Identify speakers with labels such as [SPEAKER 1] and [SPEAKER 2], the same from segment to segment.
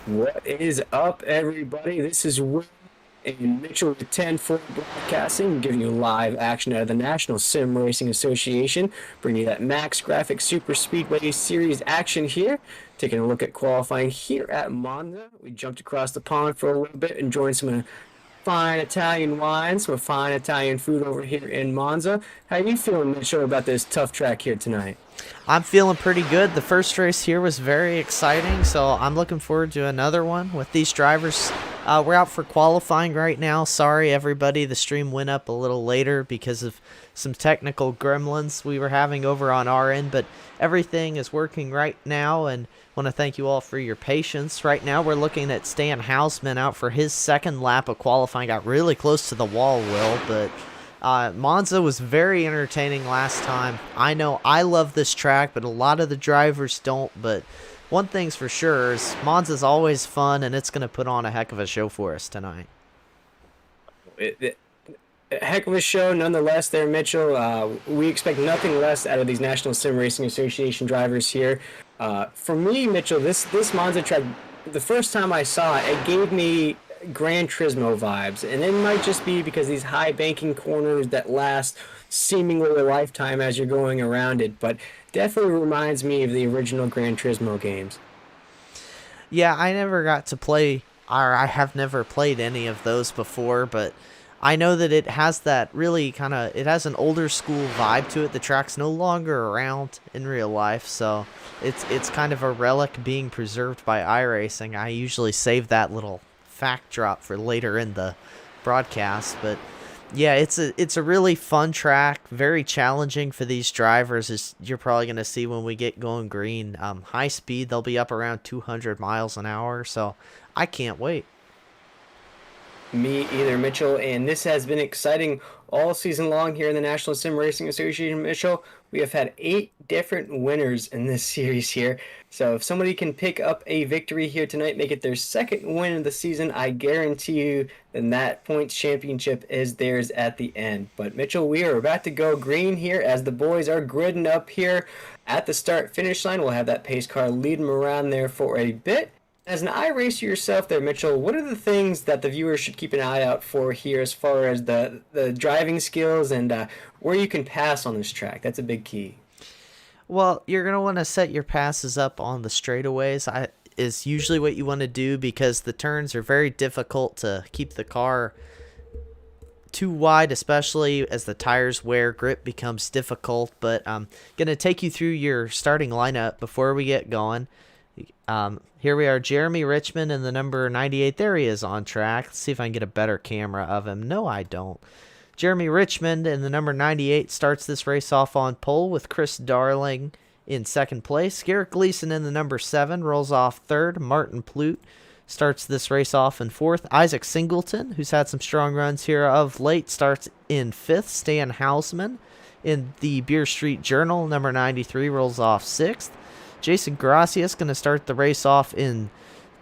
[SPEAKER 1] What is up, everybody? This is Will and Mitchell with 10-4 Broadcasting, giving you live action out of the National Sim Racing Association, bringing you that Max Graphics Super Speedway Series action here. Taking a look at qualifying here at Monza. We jumped across the pond for a little bit, enjoying some fine Italian wine, some fine Italian food over here in Monza. How you feeling, Mitchell, about this tough track here tonight?
[SPEAKER 2] I'm feeling pretty good. The first race here was very exciting, so I'm looking forward to another one with these drivers. We're out for qualifying right now. Sorry, everybody. The stream went up a little later because of some technical gremlins we were having over on our end, but everything is working right now, and want to thank you all for your patience. Right now, we're looking at Stan Hausman out for his second lap of qualifying. Got really close to the wall, Will, but Monza was very entertaining last time. I know I love this track, but a lot of the drivers don't. But one thing's for sure is Monza's always fun, and it's going to put on a heck of a show for us tonight.
[SPEAKER 1] A heck of a show, nonetheless. There, Mitchell. We expect nothing less out of these National Sim Racing Association drivers here. For me, Mitchell, this Monza track, the first time I saw it, it gave me Gran Turismo vibes, and it might just be because these high banking corners that last seemingly a lifetime as you're going around it, but definitely reminds me of the original Gran Turismo games.
[SPEAKER 2] Yeah, I never got to play, or I have never played any of those before, but I know that it has that really kind of, it has an older school vibe to it. The track's no longer around in real life, so it's kind of a relic being preserved by iRacing. I usually save that little fact drop for later in the broadcast, but yeah, it's a really fun track, very challenging for these drivers, as you're probably going to see when we get going green. High speed, they'll be up around 200 miles an hour, so I can't wait.
[SPEAKER 1] Me either, Mitchell. And this has been exciting all season long here in the National Sim Racing Association, Mitchell. We have had 8 different winners in this series here. So if somebody can pick up a victory here tonight, make it their second win of the season, I guarantee you then that points championship is theirs at the end. But Mitchell, we are about to go green here as the boys are gridding up here at the start finish line. We'll have that pace car lead them around there for a bit. As an iRacer yourself there, Mitchell, what are the things that the viewers should keep an eye out for here as far as the driving skills and where you can pass on this track? That's a big key.
[SPEAKER 2] Well, you're going to want to set your passes up on the straightaways. Is usually what you want to do, because the turns are very difficult to keep the car too wide, especially as the tires wear. Grip becomes difficult, but I'm going to take you through your starting lineup before we get going. Here we are, Jeremy Richmond in the number 98. There he is on track. Let's see if I can get a better camera of him. No, I don't. Jeremy Richmond in the number 98 starts this race off on pole with Chris Darling in second place. Garrett Gleason in the number 7 rolls off third. Martin Plute starts this race off in fourth. Isaac Singleton, who's had some strong runs here of late, starts in fifth. Stan Hausman in the Beer Street Journal, number 93, rolls off sixth. Jason Gracias going to start the race off in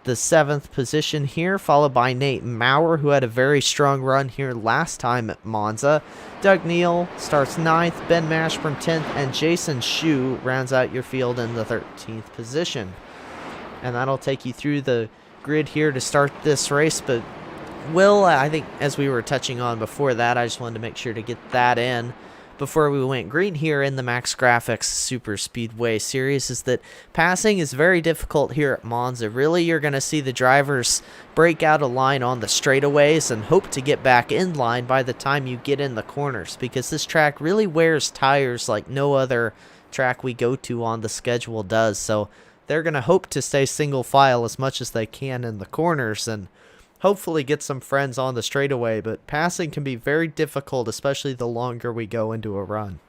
[SPEAKER 2] the 7th position here, followed by Nate Maurer, who had a very strong run here last time at Monza. Doug Neal starts 9th, Ben Mashburn 10th, and Jason Shue rounds out your field in the 13th position. And that'll take you through the grid here to start this race. But Will, I think as we were touching on before that, I just wanted to make sure to get that in before we went green here in the Max Graphics Super Speedway series, is that passing is very difficult here at Monza. Really, you're going to see the drivers break out a line on the straightaways and hope to get back in line by the time you get in the corners, because this track really wears tires like no other track we go to on the schedule does. So they're going to hope to stay single file as much as they can in the corners and hopefully get some friends on the straightaway, but passing can be very difficult, especially the longer we go into a run.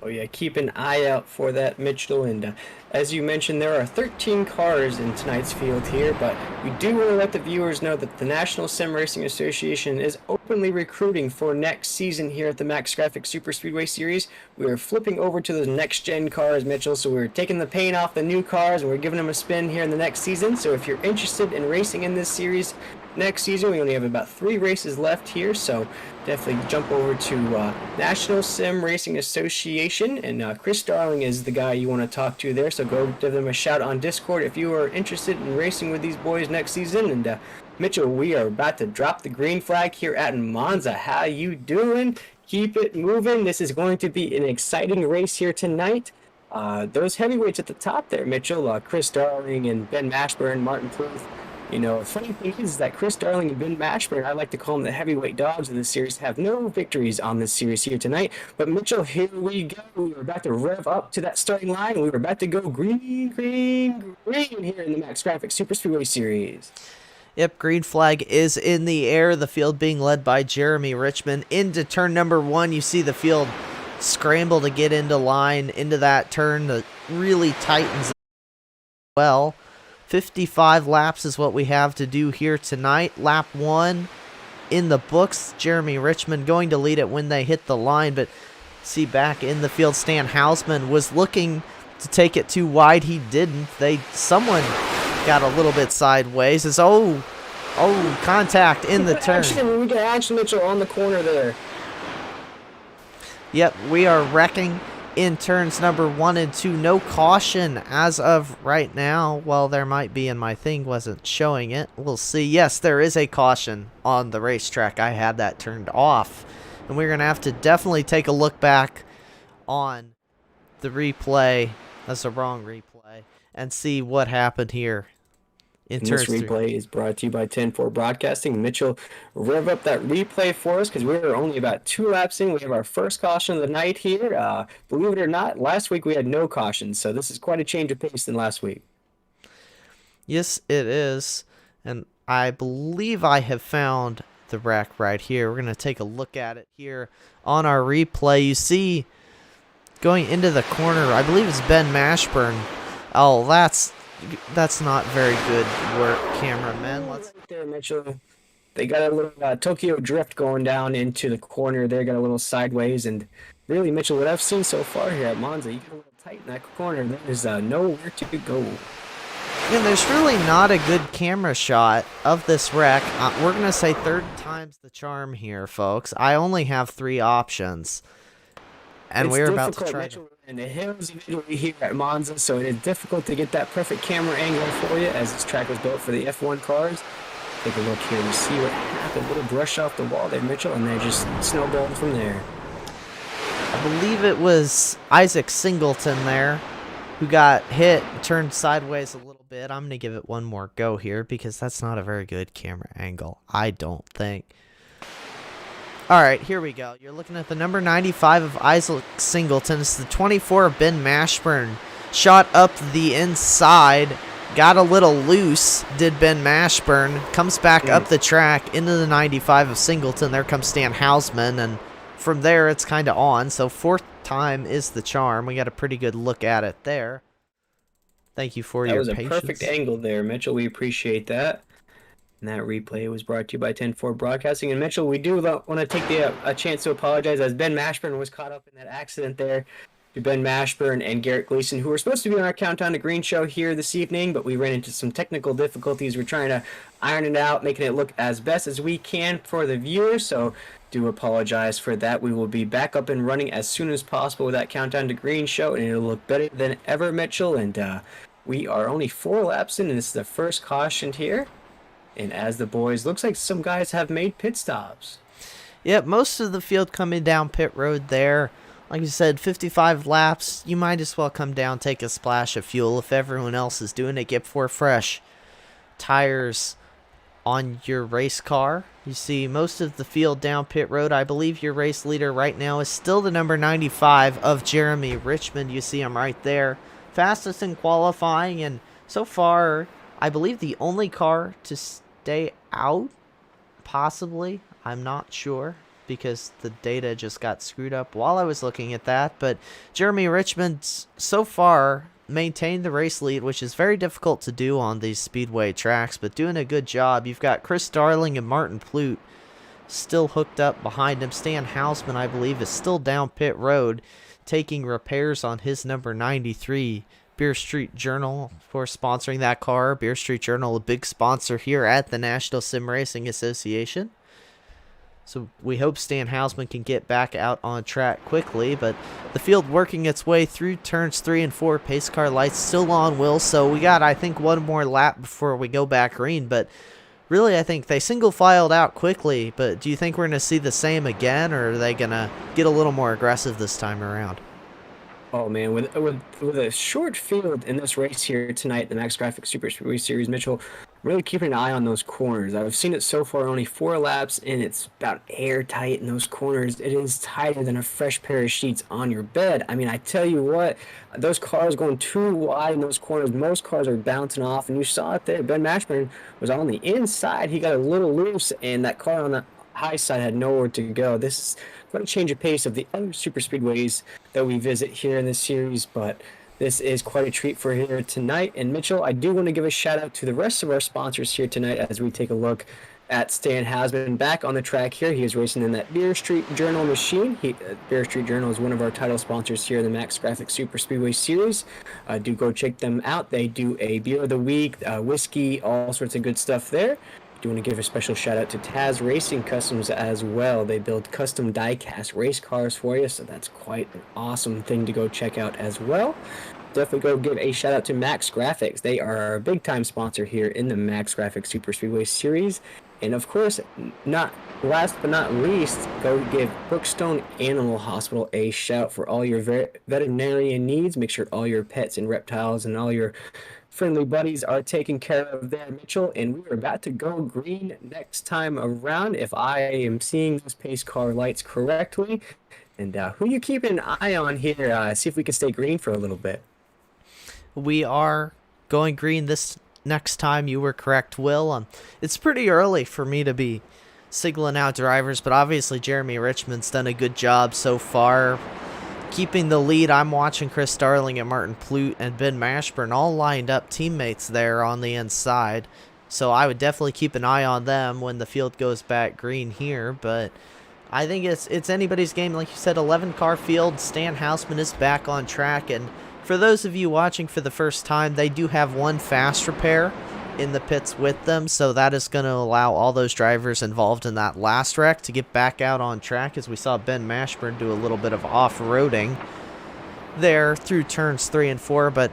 [SPEAKER 1] Oh yeah, keep an eye out for that, Mitchell. And as you mentioned, there are 13 cars in tonight's field here, but we do want to let the viewers know that the National Sim Racing Association is openly recruiting for next season here at the Max Graphics Super Speedway Series. We are flipping over to those next-gen cars, Mitchell, so we're taking the paint off the new cars and we're giving them a spin here in the next season. So if you're interested in racing in this series, next season. We only have about 3 races left here, so definitely jump over to National Sim Racing Association, and Chris Darling is the guy you want to talk to there, so go give them a shout on Discord if you are interested in racing with these boys next season. And Mitchell, we are about to drop the green flag here at Monza. How you doing? Keep it moving. This is going to be an exciting race here tonight. Those heavyweights at the top there, Mitchell, Chris Darling and Ben Mashburn, Martin Pluth. You know, funny thing is that Chris Darling and Ben Mashburn, I like to call them the heavyweight dogs of this series, have no victories on this series here tonight. But Mitchell, here we go. We were about to rev up to that starting line. We were about to go green, green, green here in the Max Graphics Superspeedway series.
[SPEAKER 2] Yep, green flag is in the air. The field being led by Jeremy Richmond. Into turn number 1, you see the field scramble to get into line, into that turn that really tightens well. 55 laps is what we have to do here tonight. Lap 1 in the books. Jeremy Richmond going to lead it when they hit the line, but see back in the field, Stan Hausman was looking to take it too wide. He didn't. Someone got a little bit sideways. It's contact in the turn.
[SPEAKER 1] We got action, Mitchell, on the corner there.
[SPEAKER 2] Yep, we are wrecking in turns number 1 and 2. No caution as of right now. Well, there might be, and my thing wasn't showing it. We'll see. Yes, there is a caution on the racetrack. I had that turned off. And we're going to have to definitely take a look back on the replay. That's the wrong replay. And see what happened here.
[SPEAKER 1] This replay is brought to you by 10-4 Broadcasting. Mitchell, rev up that replay for us because we're only about 2 laps in. We have our first caution of the night here. Believe it or not, last week we had no cautions, so this is quite a change of pace than last week.
[SPEAKER 2] Yes, it is. And I believe I have found the wreck right here. We're going to take a look at it here on our replay. You see, going into the corner, I believe it's Ben Mashburn. Oh, that's not very good work, cameraman.
[SPEAKER 1] Right there, Mitchell. They got a little Tokyo drift going down into the corner there, got a little sideways, and really, Mitchell, what I've seen so far here at Monza, you get a little tight in that corner, and there's nowhere to go.
[SPEAKER 2] And there's really not a good camera shot of this wreck. We're going to say third time's the charm here, folks. I only have 3 options. And we're about to try
[SPEAKER 1] Mitchell, and the hills of Italy here at Monza, so it is difficult to get that perfect camera angle for you as this track was built for the F1 cars. Take a look here to see what happened. A little brush off the wall there, Mitchell, and they just snowballed from there.
[SPEAKER 2] I believe it was Isaac Singleton there who got hit, turned sideways a little bit. I'm going to give it one more go here because that's not a very good camera angle, I don't think. All right, here we go. You're looking at the number 95 of Isaac Singleton. It's the 24 of Ben Mashburn. Shot up the inside. Got a little loose, did Ben Mashburn. Comes back up the track into the 95 of Singleton. There comes Stan Hausman. And from there, it's kind of on. So 4th time is the charm. We got a pretty good look at it there. Thank you for your patience.
[SPEAKER 1] That was a perfect angle there, Mitchell. We appreciate that. And that replay was brought to you by 10-4 Broadcasting. And Mitchell, we do want to take a chance to apologize as Ben Mashburn was caught up in that accident there. To Ben Mashburn and Garrett Gleason, who were supposed to be on our Countdown to Green show here this evening, but we ran into some technical difficulties. We're trying to iron it out, making it look as best as we can for the viewers. So do apologize for that. We will be back up and running as soon as possible with that Countdown to Green show, and it'll look better than ever, Mitchell. And we are only 4 laps in, and this is the first caution here. And as the boys, looks like some guys have made pit stops.
[SPEAKER 2] Yep, most of the field coming down pit road there. Like you said, 55 laps. You might as well come down, take a splash of fuel. If everyone else is doing it, get 4 fresh tires on your race car. You see most of the field down pit road. I believe your race leader right now is still the number 95 of Jeremy Richmond. You see him right there. Fastest in qualifying, and so far, I believe the only car to stay out, possibly. I'm not sure because the data just got screwed up while I was looking at that. But Jeremy Richmond so far maintained the race lead, which is very difficult to do on these speedway tracks, but doing a good job. You've got Chris Darling and Martin Pluth still hooked up behind him. Stan Hausman, I believe, is still down pit road taking repairs on his number 93 Beer Street Journal for sponsoring that car. Beer Street Journal, a big sponsor here at the National Sim Racing Association. So we hope Stan Hausman can get back out on track quickly, but the field working its way through turns 3 and 4. Pace car lights still on, Will, so we got, I think, one more lap before we go back green, but really I think they single filed out quickly, but do you think we're going to see the same again, or are they going to get a little more aggressive this time around?
[SPEAKER 1] Oh man, with a short field in this race here tonight, the Max Graphics Superspeedway Series, Mitchell, really keeping an eye on those corners. I've seen it so far only 4 laps, and it's about airtight in those corners. It is tighter than a fresh pair of sheets on your bed. I mean, I tell you what, those cars going too wide in those corners, most cars are bouncing off, and you saw it there. Ben Mashburn was on the inside. He got a little loose, and that car on the high side had nowhere to go. This is quite a change of pace of the other super speedways that we visit here in this series, but this is quite a treat for here tonight. And Mitchell, I do want to give a shout out to the rest of our sponsors here tonight as we take a look at Stan Hausman back on the track here. He is racing in that Beer Street Journal machine. Beer Street Journal is one of our title sponsors here in the Max Graphics Super Speedway Series. Do go check them out. They do a beer of the week, whiskey, all sorts of good stuff there. Do want to give a special shout out to Taz Racing Customs as well. They build custom die-cast race cars for you, so that's quite an awesome thing to go check out as well. Definitely go give a shout out to Max Graphics. They are our big time sponsor here in the Max Graphics Super Speedway Series. And of course, not last but not least, go give Brookstone Animal Hospital a shout for all your veterinarian needs. Make sure all your pets and reptiles and all your friendly buddies are taken care of there, Mitchell, and we are about to go green next time around if I am seeing those pace car lights correctly. And who you keeping an eye on here? See if we can stay green for a little bit.
[SPEAKER 2] We are going green this next time. You were correct, Will. It's pretty early for me to be signaling out drivers, but obviously Jeremy Richmond's done a good job so far keeping the lead. I'm watching Chris Darling and Martin Plute and Ben Mashburn all lined up teammates there on the inside. So I would definitely keep an eye on them when the field goes back green here. But I think it's anybody's game. Like you said, 11-car field. Stan Hausman is back on track. And for those of you watching for the first time, they do have one fast repair in the pits with them, so that is going to allow all those drivers involved in that last wreck to get back out on track, as we saw Ben Mashburn do a little bit of off-roading there through turns 3 and 4. But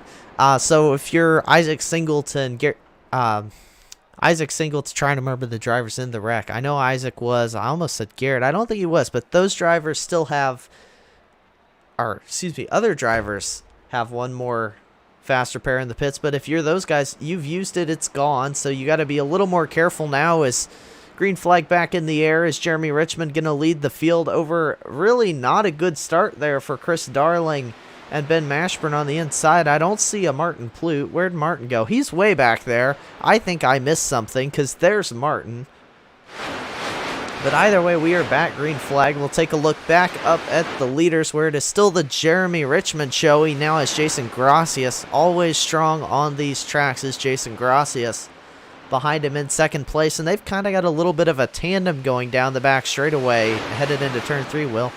[SPEAKER 2] so if you're Isaac Singleton, trying to remember the drivers in the wreck. I know Isaac was, I almost said Garrett, I don't think he was, but those drivers still have, other drivers have one more fast repair in the pits. But if you're those guys, you've used it, it's gone, so you got to be a little more careful now. As green flag back in the air, is Jeremy Richmond going to lead the field over really not a good start there for Chris Darling and Ben Mashburn on the inside. I don't see a Martin Plute. Where'd Martin go? He's way back there. I think I missed something, because there's Martin. But either way, we are back green flag. We'll take a look back up at the leaders, where it is still the Jeremy Richmond show. He now has Jason Gracias. Always strong on these tracks is Jason Gracias. Behind him in second place, and they've kind of got a little bit of a tandem going down the back straightaway, headed into turn 3, Will.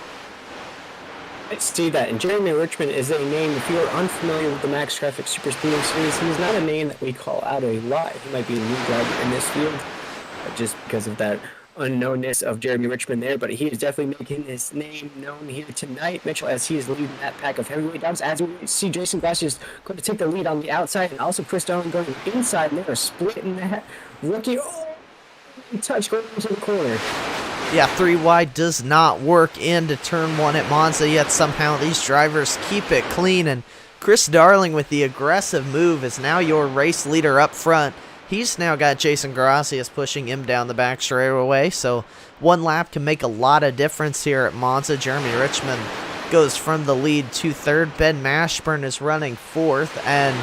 [SPEAKER 1] I see that, and Jeremy Richmond is a name, if you're unfamiliar with the Max Graphics Super Speedway Series, he's not a name that we call out a lot. He might be a new driver in this field, just because of that unknownness of Jeremy Richmond there, but he is definitely making his name known here tonight, Mitchell, as he is leading that pack of heavyweight dogs. As we see Jason Gracias going to take the lead on the outside, and also Chris Darling going inside, and they are splitting that rookie. Oh, touch going into the corner.
[SPEAKER 2] Yeah, 3 wide does not work into turn 1 at Monza, yet somehow these drivers keep it clean, and Chris Darling with the aggressive move is now your race leader up front. He's now got Jason Gracias pushing him down the back straightaway, so one lap can make a lot of difference here at Monza. Jeremy Richmond goes from the lead to third. Ben Mashburn is running fourth, and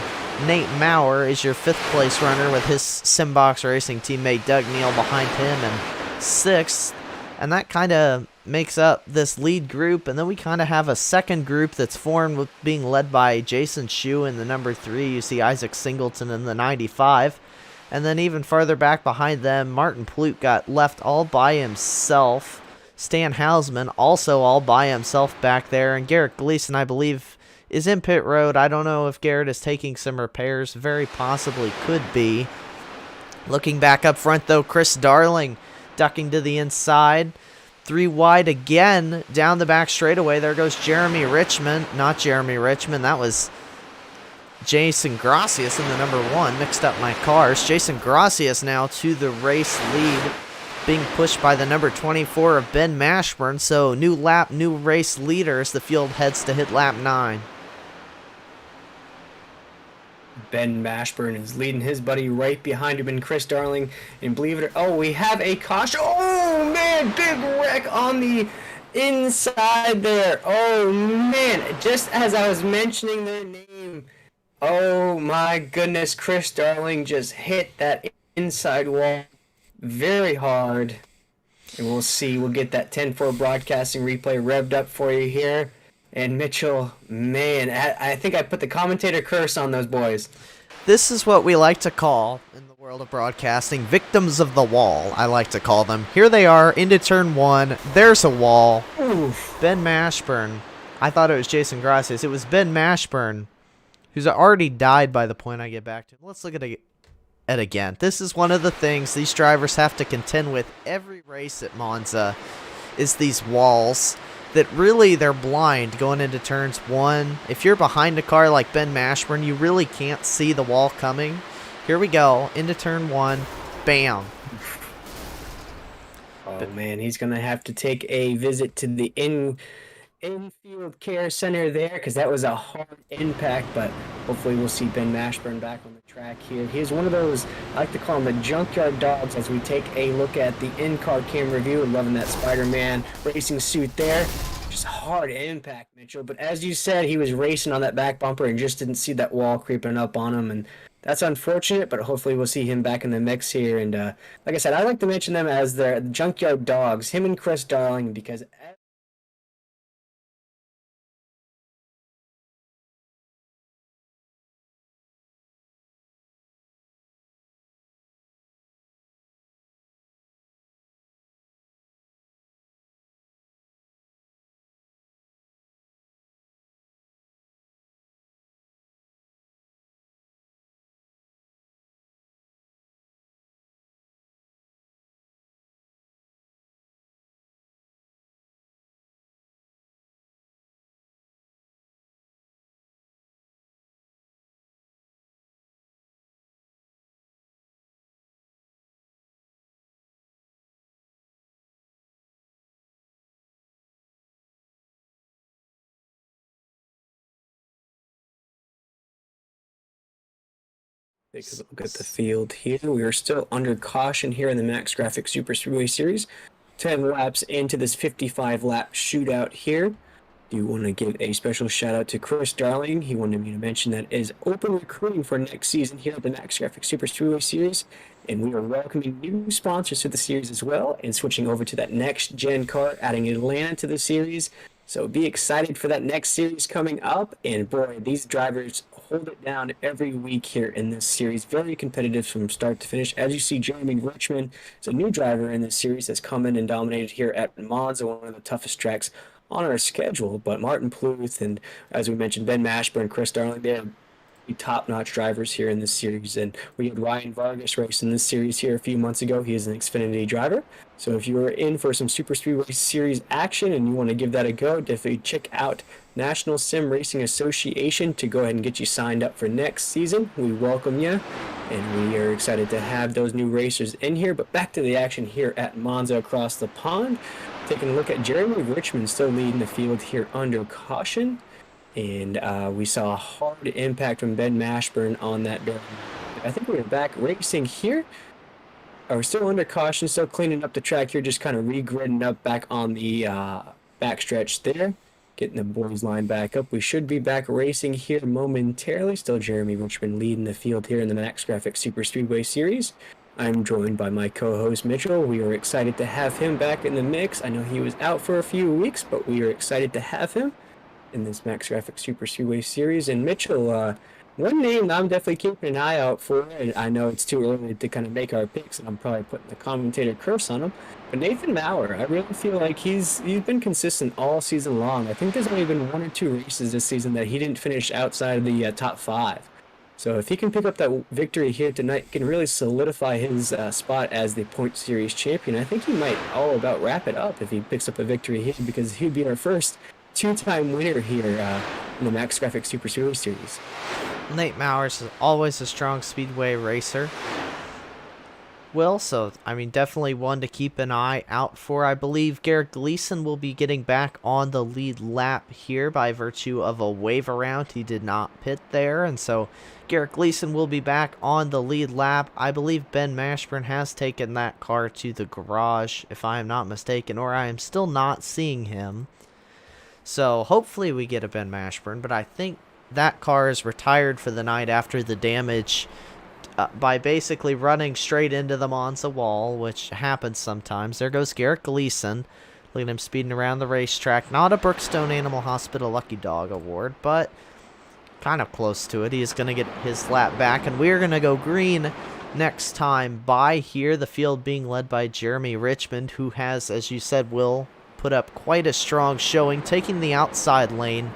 [SPEAKER 2] Nate Maurer is your fifth place runner with his Simbox Racing teammate Doug Neal behind him in sixth. And that kind of makes up this lead group. And then we kind of have a second group that's formed, with being led by Jason Shue in the number 3. You see Isaac Singleton in the 95. And then even farther back behind them, Martin Plute got left all by himself. Stan Hausman also all by himself back there. And Garrett Gleason, I believe, is in pit road. I don't know if Garrett is taking some repairs. Very possibly could be. Looking back up front, though, Chris Darling ducking to the inside. 3 wide again down the back straightaway. There goes Jeremy Richmond. Not Jeremy Richmond. That was Jason Gracias in the number 1. Mixed up my cars. Jason Gracias now to the race lead, being pushed by the number 24 of Ben Mashburn. So new lap, new race leader as the field heads to hit lap 9.
[SPEAKER 1] Ben Mashburn is leading his buddy right behind him, and Chris Darling. And believe it or oh, we have a caution. Oh man, big wreck on the inside there. Oh man, just as I was mentioning their name, oh my goodness, Chris Darling just hit that inside wall very hard. And we'll see. We'll get that 10-4 broadcasting replay revved up for you here. And Mitchell, man, I think I put the commentator curse on those boys.
[SPEAKER 2] This is what we like to call, in the world of broadcasting, victims of the wall, I like to call them. Here they are, into turn 1. There's a wall.
[SPEAKER 1] Oof.
[SPEAKER 2] Ben Mashburn. I thought it was Jason Gracias. It was Ben Mashburn, who's already died by the point I get back to him. Let's look at it again. This is one of the things these drivers have to contend with every race at Monza, is these walls that really they're blind going into turns 1. If you're behind a car like Ben Mashburn, you really can't see the wall coming. Here we go, into turn 1. Bam.
[SPEAKER 1] Oh man, he's gonna have to take a visit to the infield care center there, because that was a hard impact. But hopefully we'll see Ben Mashburn back on the track here. He's one of those, I like to call him the junkyard dogs, as we take a look at the in-car camera view. Loving that Spider-Man racing suit there. Just a hard impact, Mitchell. But as you said, he was racing on that back bumper and just didn't see that wall creeping up on him, and that's unfortunate, but hopefully we'll see him back in the mix here. And like I said, I like to mention them as the junkyard dogs, him and Chris Darling, because take a look at the field here. We are still under caution here in the Max Graphics Superspeedway Series. 10 laps into this 55-lap shootout here. Do want to give a special shout out to Chris Darling. He wanted me to mention that is open recruiting for next season here at the Max Graphics Superspeedway Series. And we are welcoming new sponsors to the series as well, and switching over to that next gen car, adding Atlanta to the series. So be excited for that next series coming up. And boy, these drivers hold it down every week here in this series. Very competitive from start to finish. As you see, Jeremy Richmond is a new driver in this series that's come in and dominated here at Monza, one of the toughest tracks on our schedule. But Martin Pluth and, as we mentioned, Ben Mashburn, Chris Darling, they're top-notch drivers here in this series. And we had Ryan Vargas race in this series here a few months ago. He is an Xfinity driver. So if you are in for some Super Speedway Series action and you want to give that a go, definitely check out National Sim Racing Association to go ahead and get you signed up for next season. We welcome you, and we are excited to have those new racers in here. But back to the action here at Monza across the pond. Taking a look at Jeremy Richmond still leading the field here under caution. And we saw a hard impact from Ben Mashburn on that barrel. I think we're back racing here. We're still under caution, still cleaning up the track here, just kind of re-gridding up back on the backstretch there. Getting the boys line back up. We should be back racing here momentarily. Still Jeremy Richmond leading the field here in the Max Graphics Super Speedway Series. I'm joined by my co-host Mitchell. We are excited to have him back in the mix. I know he was out for a few weeks, but we are excited to have him in this Max Graphics Super Speedway Series. And Mitchell, One name that I'm definitely keeping an eye out for, and I know it's too early to kind of make our picks, and I'm probably putting the commentator curse on him, but Nathan Maurer, I really feel like he's been consistent all season long. I think there's only been one or two races this season that he didn't finish outside of the top five. So if he can pick up that victory here tonight, he can really solidify his spot as the point series champion. I think he might all about wrap it up if he picks up a victory here, because he'd be our first two-time winner here in the Max Graphics Super Series series.
[SPEAKER 2] Nate Mowers is always a strong speedway racer. Will, so I mean, definitely one to keep an eye out for. I believe Garrett Gleason will be getting back on the lead lap here by virtue of a wave around. He did not pit there, and so Garrett Gleason will be back on the lead lap. I believe Ben Mashburn has taken that car to the garage, if I am not mistaken, or I am still not seeing him. So hopefully we get a Ben Mashburn, but I think that car is retired for the night after the damage by basically running straight into the Monza wall, which happens sometimes. There goes Garrett Gleason. Look at him speeding around the racetrack. Not a Brookstone Animal Hospital Lucky Dog Award, but kind of close to it. He is going to get his lap back, and we're going to go green next time by here. The field being led by Jeremy Richmond, who has, as you said, Will, put up quite a strong showing, taking the outside lane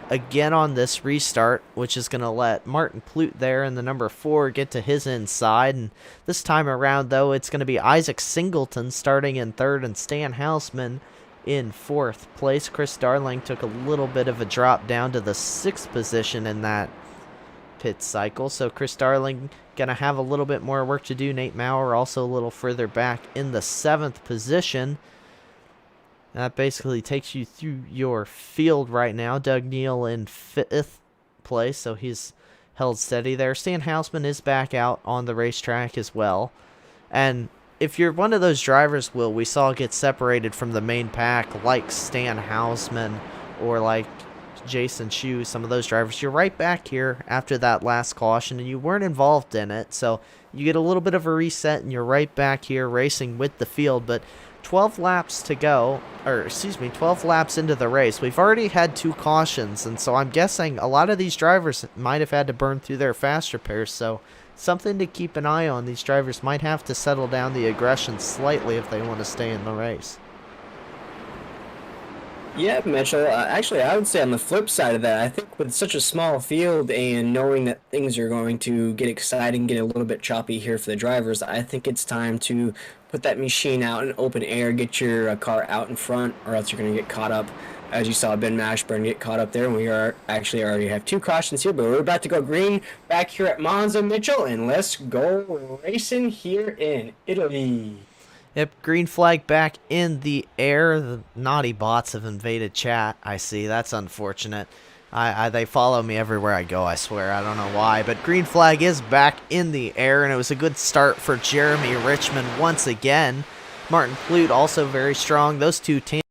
[SPEAKER 2] again on this restart, which is going to let Martin Plute there in the number 4 get to his inside. And this time around, though, it's going to be Isaac Singleton starting in 3rd and Stan Hausman in 4th place. Chris Darling took a little bit of a drop down to the 6th position in that pit cycle, so Chris Darling going to have a little bit more work to do. Nate Maurer also a little further back in the 7th position. That basically takes you through your field right now. Doug Neal in 5th place, so he's held steady there. Stan Hausman is back out on the racetrack as well. And if you're one of those drivers, Will, we saw get separated from the main pack, like Stan Hausman or like Jason Chu, some of those drivers, you're right back here after that last caution, and you weren't involved in it. So you get a little bit of a reset, and you're right back here racing with the field. But 12 laps to go, or excuse me, 12 laps into the race. We've already had 2 cautions, and so I'm guessing a lot of these drivers might have had to burn through their fast repairs, so something to keep an eye on. These drivers might have to settle down the aggression slightly if they want to stay in the race.
[SPEAKER 1] Yeah, Mitchell. Actually, I would say on the flip side of that, I think with such a small field and knowing that things are going to get exciting, get a little bit choppy here for the drivers, I think it's time to put that machine out in open air, get your car out in front, or else you're going to get caught up. As you saw Ben Mashburn get caught up there, and we are actually already have 2 cautions here, but we're about to go green back here at Monza, Mitchell, and let's go racing here in Italy.
[SPEAKER 2] Yep, green flag back in the air. The naughty bots have invaded chat, I see. That's unfortunate. They follow me everywhere I go, I swear. I don't know why. But green flag is back in the air, and it was a good start for Jeremy Richmond once again. Martin Plute also very strong. Those two teams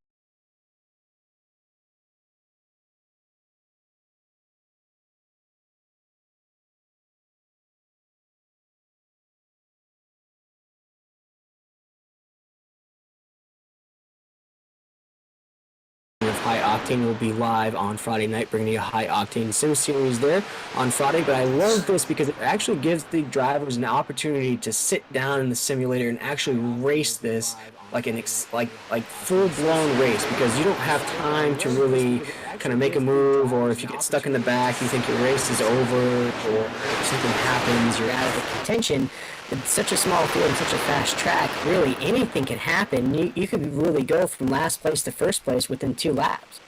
[SPEAKER 1] Of High Octane will be live on Friday night, bringing you a High Octane Sim Series there on Friday. But I love this because it actually gives the drivers an opportunity to sit down in the simulator and actually race this like an full-blown race, because you don't have time to really kind of make a move, or if you get stuck in the back, you think your race is over, or if something happens, you're out of contention. It's such a small field and such a fast track, really anything can happen. You could really go from last place to first place within 2 laps.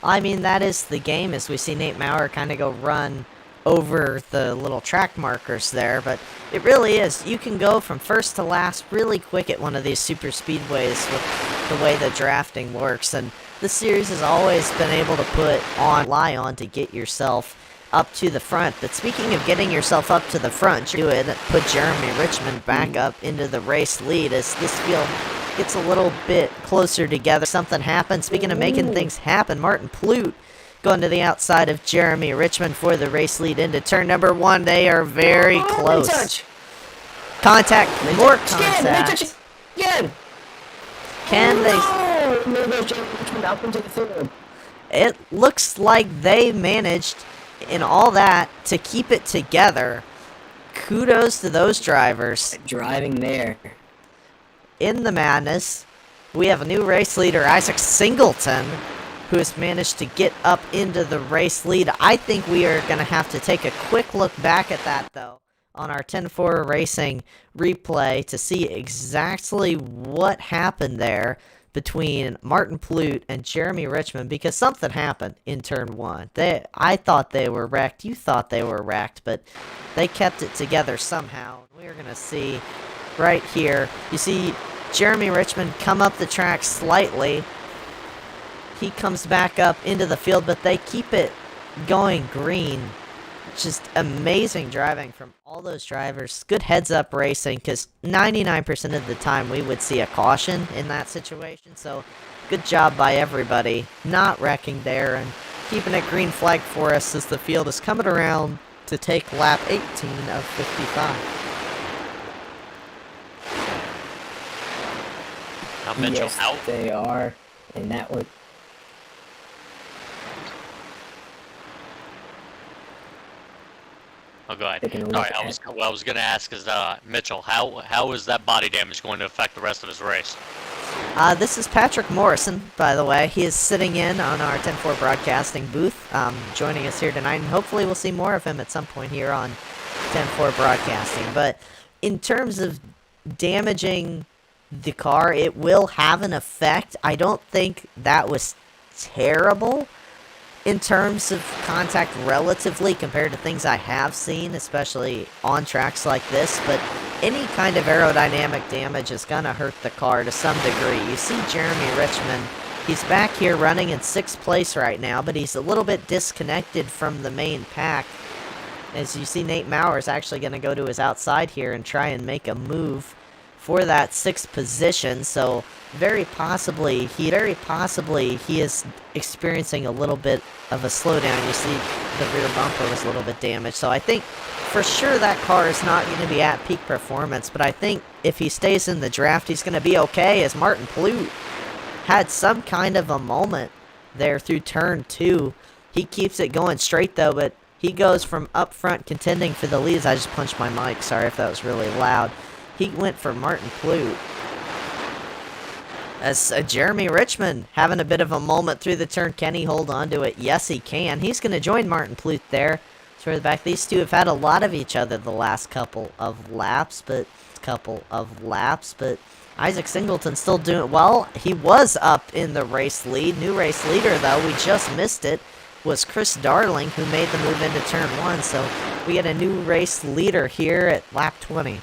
[SPEAKER 3] I mean, that is the game, as we see Nate Maurer kind of go run over the little track markers there, but it really is. You can go from first to last really quick at one of these super speedways with the way the drafting works, and the series has always been able to rely on to get yourself up to the front. But speaking of getting yourself up to the front, do it, put Jeremy Richmond back up into the race lead as this field gets a little bit closer together. Something happens. Speaking of making things happen, Martin Plute going to the outside of Jeremy Richmond for the race lead into turn number 1. They are very close. Contact, more contact.
[SPEAKER 1] Again.
[SPEAKER 3] Can they? It looks like they managed in all that, to keep it together, kudos to those drivers.
[SPEAKER 1] Driving there.
[SPEAKER 3] In the madness, we have a new race leader, Isaac Singleton, who has managed to get up into the race lead. I think we are going to have to take a quick look back at that, though, on our 10-4 Racing replay to see exactly what happened there between Martin Plute and Jeremy Richmond, because something happened in turn 1. I thought they were wrecked, you thought they were wrecked, but they kept it together somehow. We're going to see right here, you see Jeremy Richmond come up the track slightly. He comes back up into the field, but they keep it going green. Just amazing driving from all those drivers. Good heads-up racing, because 99% of the time we would see a caution in that situation. So good job by everybody not wrecking there and keeping it green flag for us as the field is coming around to take lap 18 of 55.
[SPEAKER 4] Now Mitchell
[SPEAKER 1] Yes,
[SPEAKER 4] out.
[SPEAKER 1] they are, and that would.
[SPEAKER 4] Oh, go ahead.
[SPEAKER 1] Taking a
[SPEAKER 4] All
[SPEAKER 1] look
[SPEAKER 4] right, I was going to ask is Mitchell, how is that body damage going to affect the rest of his race?
[SPEAKER 3] This is Patrick Morrison, by the way. He is sitting in on our 10-4 broadcasting booth, joining us here tonight, and hopefully we'll see more of him at some point here on 10-4 broadcasting. But in terms of damaging the car, it will have an effect. I don't think that was terrible in terms of contact relatively compared to things I have seen, especially on tracks like this, but any kind of aerodynamic damage is going to hurt the car to some degree. You see Jeremy Richmond, he's back here running in 6th place right now, but he's a little bit disconnected from the main pack. As you see, Nate Maurer is actually going to go to his outside here and try and make a move for that 6th position, so very possibly he is experiencing a little bit of a slowdown. You see the rear bumper was a little bit damaged, so I think for sure that car is not going to be at peak performance, but I think if he stays in the draft, he's going to be okay, as Martin Plute had some kind of a moment there through turn 2. He keeps it going straight, though, but he goes from up front contending for the leads. I just punched my mic, sorry if that was really loud. He went for Martin Plute. As Jeremy Richmond having a bit of a moment through the turn. Can he hold on to it? Yes, he can. He's going to join Martin Plute there. Toward the back. These two have had a lot of each other the last couple of laps, but Isaac Singleton still doing well. He was up in the race lead. New race leader, though, we just missed it, was Chris Darling, who made the move into turn 1. So we get a new race leader here at lap 20.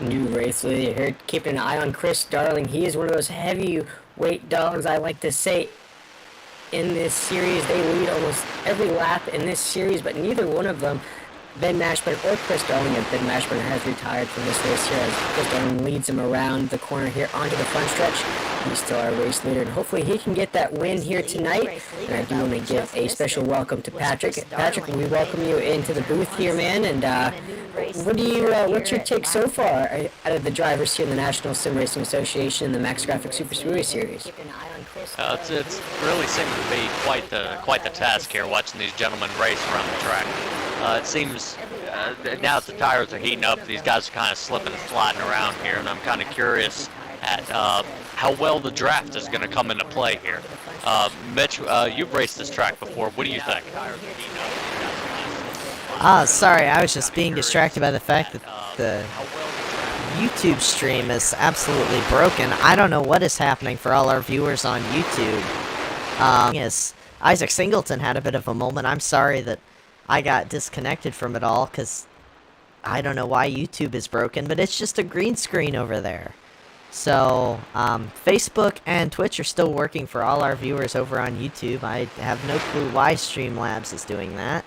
[SPEAKER 1] New race leader here, keeping an eye on Chris Darling. He is one of those heavyweight dogs, I like to say, in this series. They lead almost every lap in this series, but neither one of them, Ben Mashburn or Chris Darling, as Ben Mashburn has retired from this race here, as Chris Darling leads him around the corner here onto the front stretch. He's still our race leader, and hopefully he can get that win here tonight. And I do want to give a special welcome to Patrick. Patrick, we welcome you into the booth here, man. And what's your take so far out of the drivers here in the National Sim Racing Association and the Max Graphics Superspeedway Series?
[SPEAKER 4] It's really seems to be quite the task here, watching these gentlemen race around the track. It seems now that the tires are heating up, these guys are kind of slipping and sliding around here, and I'm kind of curious at how well the draft is going to come into play here. Mitch, you've raced this track before. What do you think?
[SPEAKER 3] Sorry, I was just being distracted by the fact that the YouTube stream is absolutely broken. I don't know what is happening for all our viewers on YouTube. Yes, Isaac Singleton had a bit of a moment. I'm sorry that I got disconnected from it all, because I don't know why YouTube is broken, but it's just a green screen over there. So, Facebook and Twitch are still working for all our viewers over on YouTube. I have no clue why Streamlabs is doing that.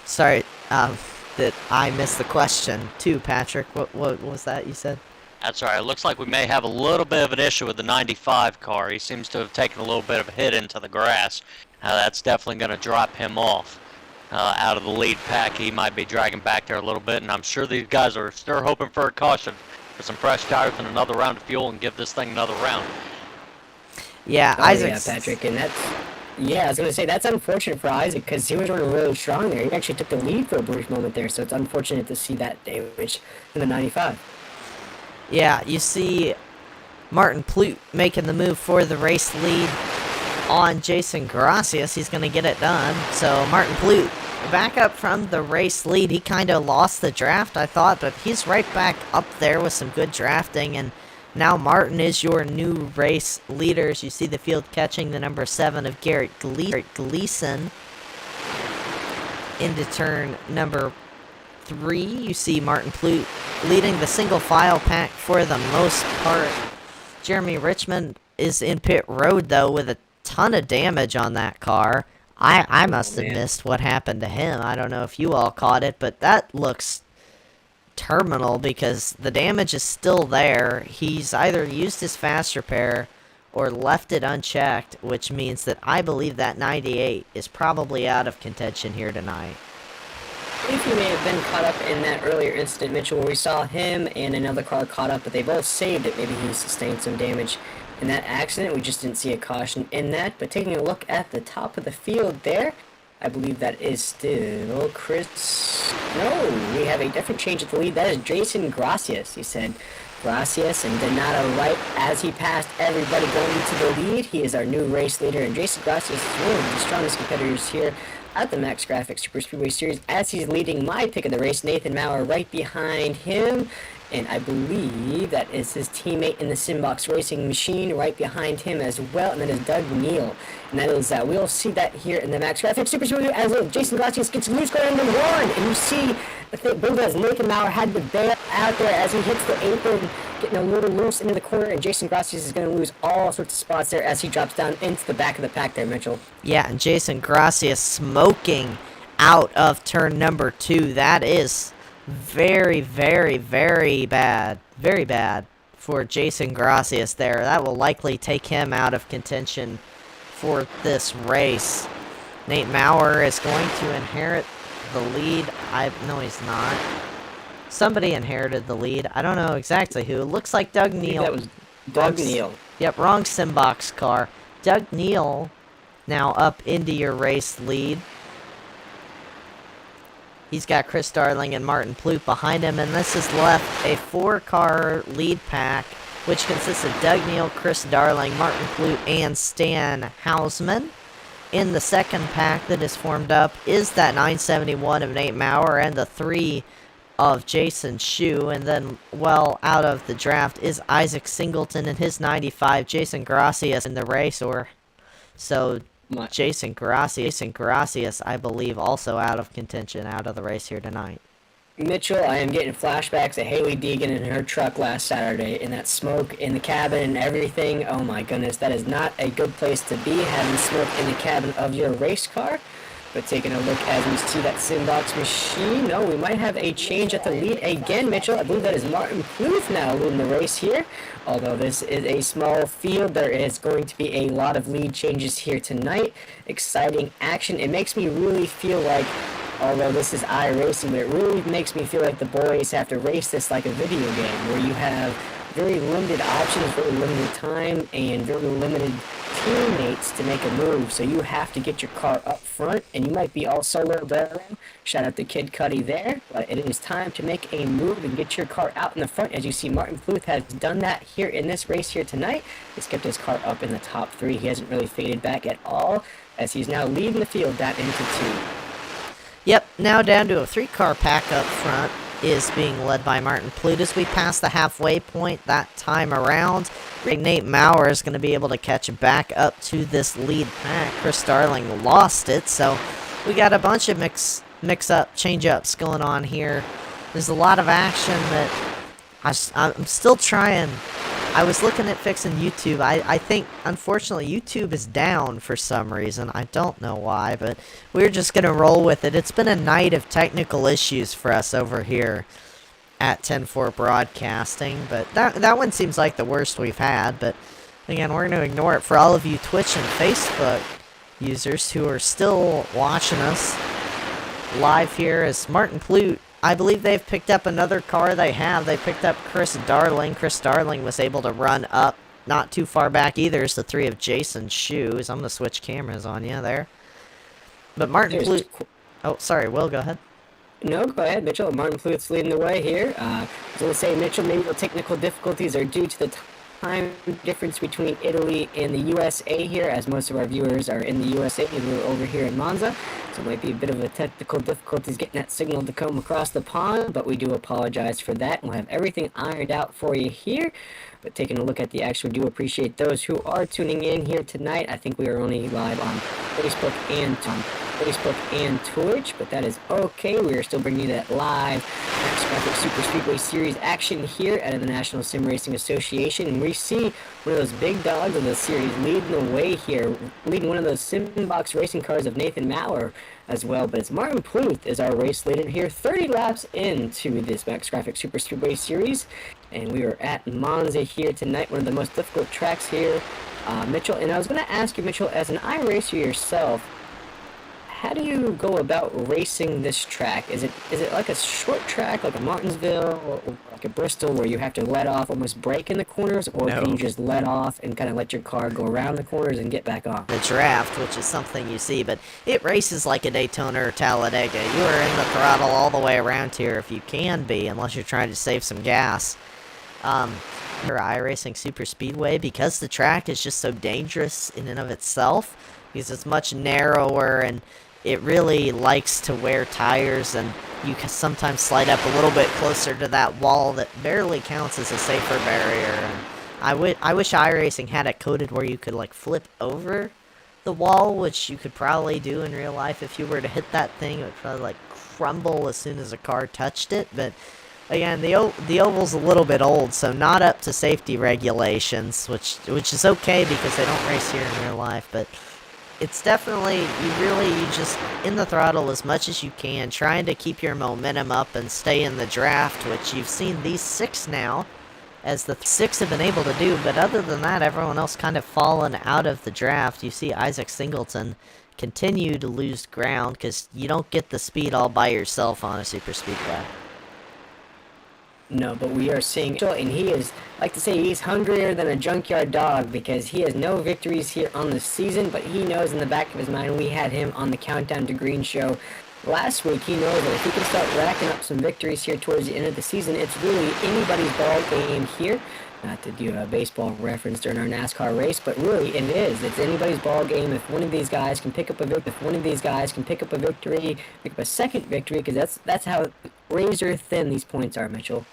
[SPEAKER 3] Sorry, that I missed the question, too, Patrick. What was that you said?
[SPEAKER 4] That's all right. It looks like we may have a little bit of an issue with the 95 car. He seems to have taken a little bit of a hit into the grass. That's definitely going to drop him off out of the lead pack. He might be dragging back there a little bit, and I'm sure these guys are still hoping for a caution for some fresh tires and another round of fuel and give this thing another round.
[SPEAKER 3] Yeah,
[SPEAKER 1] Oh,
[SPEAKER 3] Isaac.
[SPEAKER 1] yeah, Patrick, and Yeah, I was going to say, that's unfortunate for Isaac because he was running really strong there. He actually took the lead for a brief moment there, so it's unfortunate to see that damage in the 95.
[SPEAKER 3] Yeah, you see Martin Plute making the move for the race lead on Jason Gracias. He's going to get it done. So Martin Plute back up from the race lead. He kind of lost the draft, I thought, but he's right back up there with some good drafting. And now Martin is your new race leader. As you see the field catching the number 7 of Garrett Gleason into turn number 3. You see Martin Plute leading the single file pack for the most part. Jeremy Richmond is in pit road, though, with a ton of damage on that car. I must have missed what happened to him. I don't know if you all caught it, but that looks terminal because the damage is still there. He's either used his fast repair or left it unchecked, which means that I believe that 98 is probably out of contention here tonight.
[SPEAKER 1] If you may have been caught up in that earlier incident, Mitchell, where we saw him and another car caught up, but they both saved it. Maybe he sustained some damage in that accident. We just didn't see a caution in that. But taking a look at the top of the field there, I believe that is still Chris. No, we have a different change at the lead. That is Jason Gracias. He said Gracias and Donato right as he passed everybody going into the lead. He is our new race leader, and Jason Gracias is one of the strongest competitors here at the Max Graphics Superspeedway Series as he's leading my pick of the race. Nathan Maurer right behind him, and I believe that is his teammate in the Simbox Racing Machine right behind him as well, and that is Doug Neal. And that is, we'll see that here in the Max Graphics Superspeedway as Jason Gracias gets loose going into 1, and you see, I believe as Nathan Maurer had the bail out there as he hits the apron, getting a little loose into the corner, and Jason Gracias is going to lose all sorts of spots there as he drops down into the back of the pack there, Mitchell.
[SPEAKER 3] Yeah, and Jason Gracias smoking out of turn number 2. That is very, very, very bad. Very bad for Jason Gracias there. That will likely take him out of contention for this race. Nate Maurer is going to inherit the lead. No, he's not. Somebody inherited the lead. I don't know exactly who. It looks like Doug Neal.
[SPEAKER 1] That was Doug Neal.
[SPEAKER 3] Yep, wrong Simbox car. Doug Neal now up into your race lead. He's got Chris Darling and Martin Plute behind him, and this has left a 4-car lead pack, which consists of Doug Neal, Chris Darling, Martin Plute, and Stan Hausman. In the second pack that is formed up is that 971 of Nate Maurer and the 3 of Jason Shue, and then well out of the draft is Isaac Singleton and his 95, Jason Gracias in the race, or so Jason Gracias, I believe, also out of contention, out of the race here tonight.
[SPEAKER 1] Mitchell, I am getting flashbacks of Haley Deegan in her truck last Saturday, and that smoke in the cabin and everything. Oh my goodness, that is not a good place to be, having smoke in the cabin of your race car. But taking a look as we see that Simbox machine, no, we might have a change at the lead again, Mitchell. I believe that is Martin Pluth now leading the race here. Although this is a small field, there is going to be a lot of lead changes here tonight. Exciting action. It makes me really feel like, although this is iRacing, but it really makes me feel like the boys have to race this like a video game, where you have very limited options, very limited time, and very limited teammates to make a move. So you have to get your car up front, and you might be all solo battling. Shout out to Kid Cuddy there, but it is time to make a move and get your car out in the front. As you see, Martin Pluth has done that here in this race here tonight. He's kept his car up in the top 3. He hasn't really faded back at all, as he's now leading the field down into 2.
[SPEAKER 3] Yep, now down to a 3-car pack up front is being led by Martin Plute as we pass the halfway point that time around. Nate Maurer is going to be able to catch back up to this lead pack. Chris Darling lost it, so we got a bunch of mix-up, change-ups going on here. There's a lot of action that I'm still trying. I was looking at fixing YouTube. I think, unfortunately, YouTube is down for some reason. I don't know why, but we're just going to roll with it. It's been a night of technical issues for us over here at 10-4 Broadcasting, but that one seems like the worst we've had. But, again, we're going to ignore it for all of you Twitch and Facebook users who are still watching us live here as Martin Plute. I believe they've picked up another car. They picked up Chris Darling. Chris Darling was able to run up not too far back either is the 3 of Jason's shoes. I'm going to switch cameras on you there. But Martin Ploot... Oh, sorry, Will, go ahead.
[SPEAKER 1] No, go ahead, Mitchell. Martin Pluth's leading the way here. I was going to say, Mitchell, maybe the technical difficulties are due to the time difference between Italy and the USA here, as most of our viewers are in the USA and we're over here in Monza. So it might be a bit of a technical difficulties getting that signal to come across the pond, but we do apologize for that. We'll have everything ironed out for you here. But taking a look at the action, we do appreciate those who are tuning in here tonight. I think we are only live on Facebook and Twitch, but that is okay. We are still bringing you that live Grafix Superspeedway Series action here out of the National Sim Racing Association, and we see one of those big dogs of the series leading the way here, leading one of those sim box racing cars of Nathan Maurer as well. But it's Martin Pluth is our race leader here, 30 laps into this Max Grafix Superspeedway Series, and we are at Monza here tonight, one of the most difficult tracks here, Mitchell. And I was going to ask you, Mitchell, as an iRacer yourself, how do you go about racing this track? Is it like a short track, like a Martinsville, or like a Bristol, where you have to let off, almost brake in the corners, or
[SPEAKER 2] No.
[SPEAKER 1] can you just let off and kind of let your car go around the corners and get back on?
[SPEAKER 3] The draft, which is something you see, but it races like a Daytona or Talladega. You are in the throttle all the way around here if you can be, unless you're trying to save some gas. For iRacing Superspeedway, because the track is just so dangerous in and of itself, because it's much narrower and it really likes to wear tires, and you can sometimes slide up a little bit closer to that wall that barely counts as a safer barrier. And I wish iRacing had it coded where you could like flip over the wall, which you could probably do in real life. If you were to hit that thing, it would probably like crumble as soon as a car touched it. But again, the oval's a little bit old, so not up to safety regulations, which is okay because they don't race here in real life. But it's definitely, you just in the throttle as much as you can, trying to keep your momentum up and stay in the draft, which you've seen these 6 now, as the 6 have been able to do. But other than that, everyone else kind of fallen out of the draft. You see Isaac Singleton continue to lose ground because you don't get the speed all by yourself on a superspeedway.
[SPEAKER 1] No, but we are seeing, and he is, like to say, he's hungrier than a junkyard dog because he has no victories here on the season, but he knows in the back of his mind, we had him on the Countdown to Green show last week. He knows that if he can start racking up some victories here towards the end of the season, it's really anybody's ball game here. Not to do a baseball reference during our NASCAR race, but really it is. It's anybody's ball game if one of these guys can pick up a victory, pick up a second victory, because that's how razor thin these points are, Mitchell.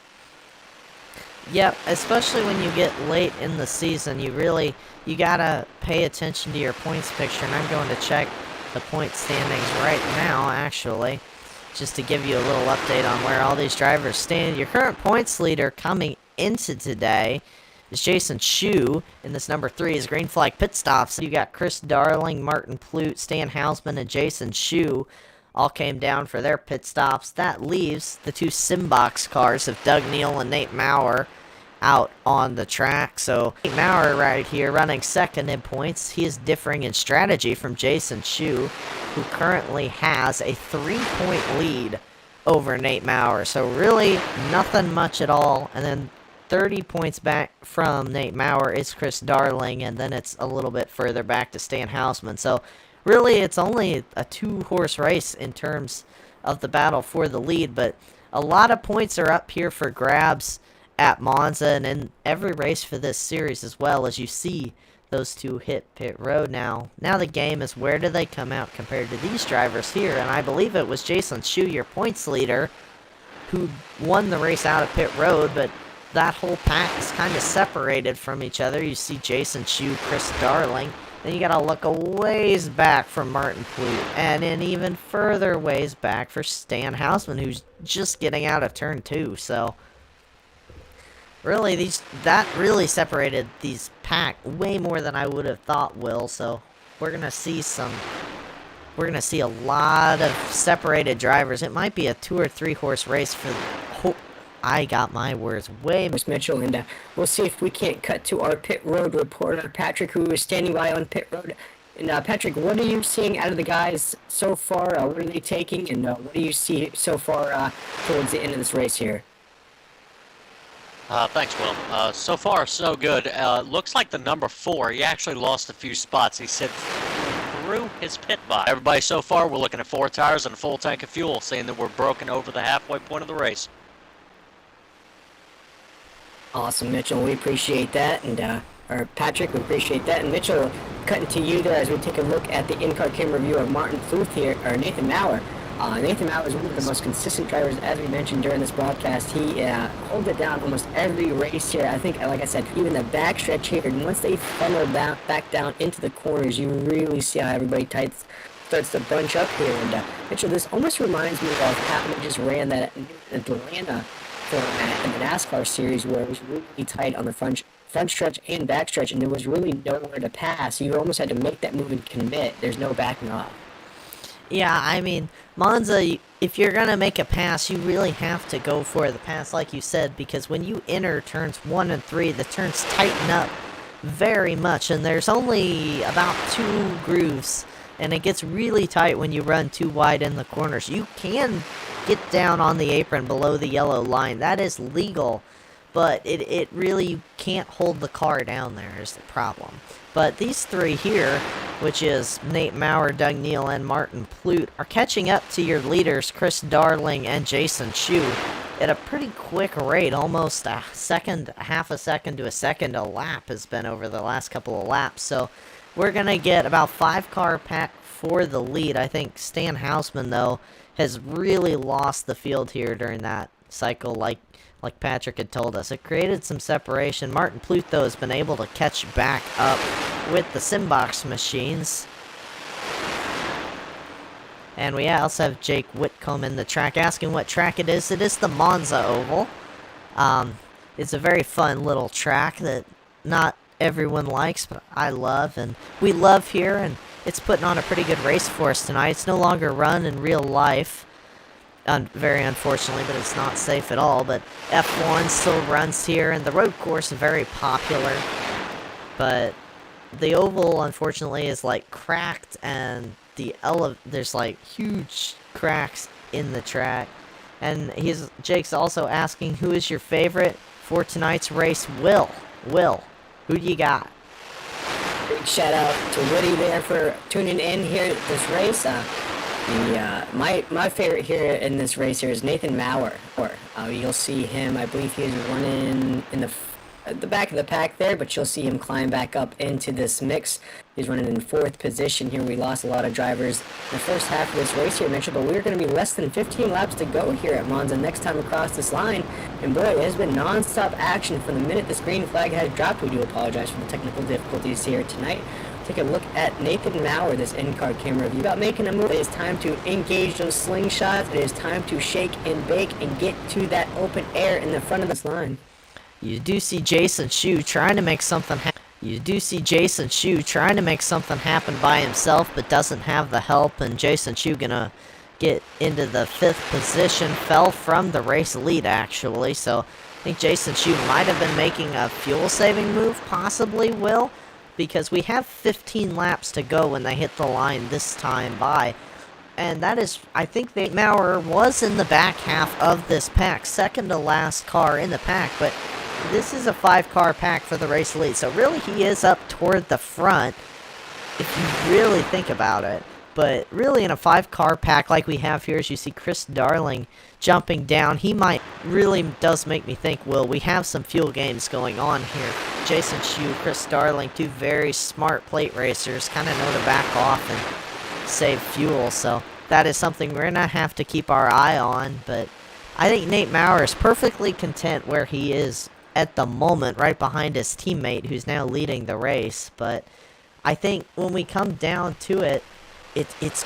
[SPEAKER 3] Yep, especially when you get late in the season, you gotta pay attention to your points picture, and I'm going to check the point standings right now, actually, just to give you a little update on where all these drivers stand. Your current points leader coming into today is Jason Shu, and this number 3 is Green Flag Pit Stops. You got Chris Darling, Martin Ploot, Stan Hausman, and Jason Shu all came down for their pit stops. That leaves the 2 Simbox cars of Doug Neal and Nate Maurer out on the track. So Nate Maurer right here running second in points. He is differing in strategy from Jason Shu, who currently has a 3-point lead over Nate Maurer. So really nothing much at all. And then 30 points back from Nate Maurer is Chris Darling, and then it's a little bit further back to Stan Hausman. So really it's only a 2-horse race in terms of the battle for the lead, but a lot of points are up here for grabs at Monza and in every race for this series, as well as you see those 2 hit pit road. Now the game is, where do they come out compared to these drivers here? And I believe it was Jason Shu, your points leader, who won the race out of pit road, but that whole pack is kind of separated from each other. You see Jason Shu, Chris Darling, then you gotta look a ways back for Martin Ploot, and then even further ways back for Stan Hausman, who's just getting out of turn 2. So really, that really separated these pack way more than I would have thought, Will. So we're gonna see a lot of separated drivers. It might be a 2 or 3 horse race for I got my words way.
[SPEAKER 1] Mitchell, and we'll see if we can't cut to our pit road reporter, Patrick, who is standing by on pit road. And Patrick, what are you seeing out of the guys so far? What are they taking, and what do you see so far towards the end of this race here?
[SPEAKER 4] Thanks, Will. So far, so good. Looks like the number 4, he actually lost a few spots. He said through his pit box. Everybody, so far, we're looking at 4 tires and a full tank of fuel, saying that we're broken over the halfway point of the race.
[SPEAKER 1] Awesome, Mitchell. We appreciate that, and or Patrick, we appreciate that. And Mitchell, cutting to you there as we take a look at the in-car camera view of Martin Pluth here, or Nathan Maurer. Nathan Maurer is one of the most consistent drivers, as we mentioned during this broadcast. He holds it down almost every race here. I think, like I said, even the backstretch here, and once they funnel back down into the corners, you really see how everybody starts to bunch up here. And Mitchell, this almost reminds me of how we just ran that Atlanta format in the NASCAR series, where it was really tight on the front stretch and back stretch, and there was really nowhere to pass. You almost had to make that move and commit. There's no backing off.
[SPEAKER 3] Yeah, I mean, Monza, if you're going to make a pass, you really have to go for the pass, like you said, because when you enter turns 1 and 3, the turns tighten up very much, and there's only about 2 grooves, and it gets really tight when you run too wide in the corners. You can get down on the apron below the yellow line. That is legal, but it really can't hold the car down there is the problem. But these 3 here, which is Nate Maurer, Doug Neal, and Martin Pluth, are catching up to your leaders, Chris Darling and Jason Shu, at a pretty quick rate. Almost a second, half a second to a second a lap has been over the last couple of laps. So we're going to get about 5-car pack for the lead. I think Stan Hausman, though, has really lost the field here during that cycle, like Patrick had told us. It created some separation. Martin Pluth, though, has been able to catch back up with the Simbox machines. And we also have Jake Whitcomb in the track, asking what track it is. It is the Monza Oval. It's a very fun little track that not everyone likes, but I love, and we love here, and it's putting on a pretty good race for us tonight. It's no longer run in real life, very unfortunately, but it's not safe at all. But F1 still runs here, and the road course is very popular. But the oval, unfortunately, is like cracked, and there's like huge cracks in the track. And Jake's also asking, who is your favorite for tonight's race? Will, who do you got?
[SPEAKER 1] Big shout out to Woody there for tuning in here at this race. My favorite here in this race here is Nathan Maurer. You'll see him, I believe he's running in the back of the pack there, but you'll see him climb back up into this mix. He's running in 4th position here. We lost a lot of drivers in the first half of this race here, Mitchell, but we're going to be less than 15 laps to go here at Monza next time across this line. And boy, it has been non-stop action from the minute this green flag has dropped. We do apologize for the technical difficulties here tonight. Take a look at Nathan Maurer, this in-car camera view. About making a move. It is time to engage those slingshots. It is time to shake and bake and get to that open air in the front of this line.
[SPEAKER 3] You do see Jason Shu trying to make something happen. By himself, but doesn't have the help, and Jason Shu gonna get into the 5th position. Fell from the race lead, actually, so I think Jason Shu might have been making a fuel-saving move, possibly, Will, because we have 15 laps to go when they hit the line this time by. And that is, I think Nate Maurer was in the back half of this pack, second to last car in the pack, but this is a 5-car pack for the race lead, so really he is up toward the front, if you really think about it. But really in a 5-car pack like we have here, as you see Chris Darling jumping down, really does make me think, Will, we have some fuel games going on here. Jason Shu, Chris Darling, 2 very smart plate racers, kind of know to back off and save fuel, so that is something we're going to have to keep our eye on. But I think Nate Maurer is perfectly content where he is at the moment, right behind his teammate who's now leading the race. But I think when we come down to it, it's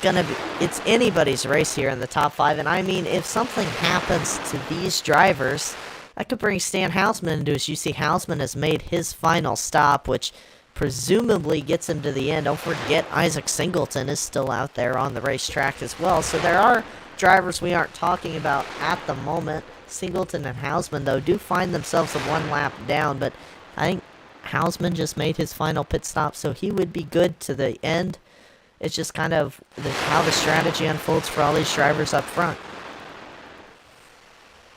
[SPEAKER 3] anybody's race here in the top 5. And I mean, if something happens to these drivers, that could bring Stan Hausman into, as you see, Hausman has made his final stop, which presumably gets him to the end. Don't forget, Isaac Singleton is still out there on the racetrack as well. So there are drivers we aren't talking about at the moment. Singleton and Hausman, though, do find themselves a 1 lap down, but I think Hausman just made his final pit stop, so he would be good to the end. It's just kind of how the strategy unfolds for all these drivers up front.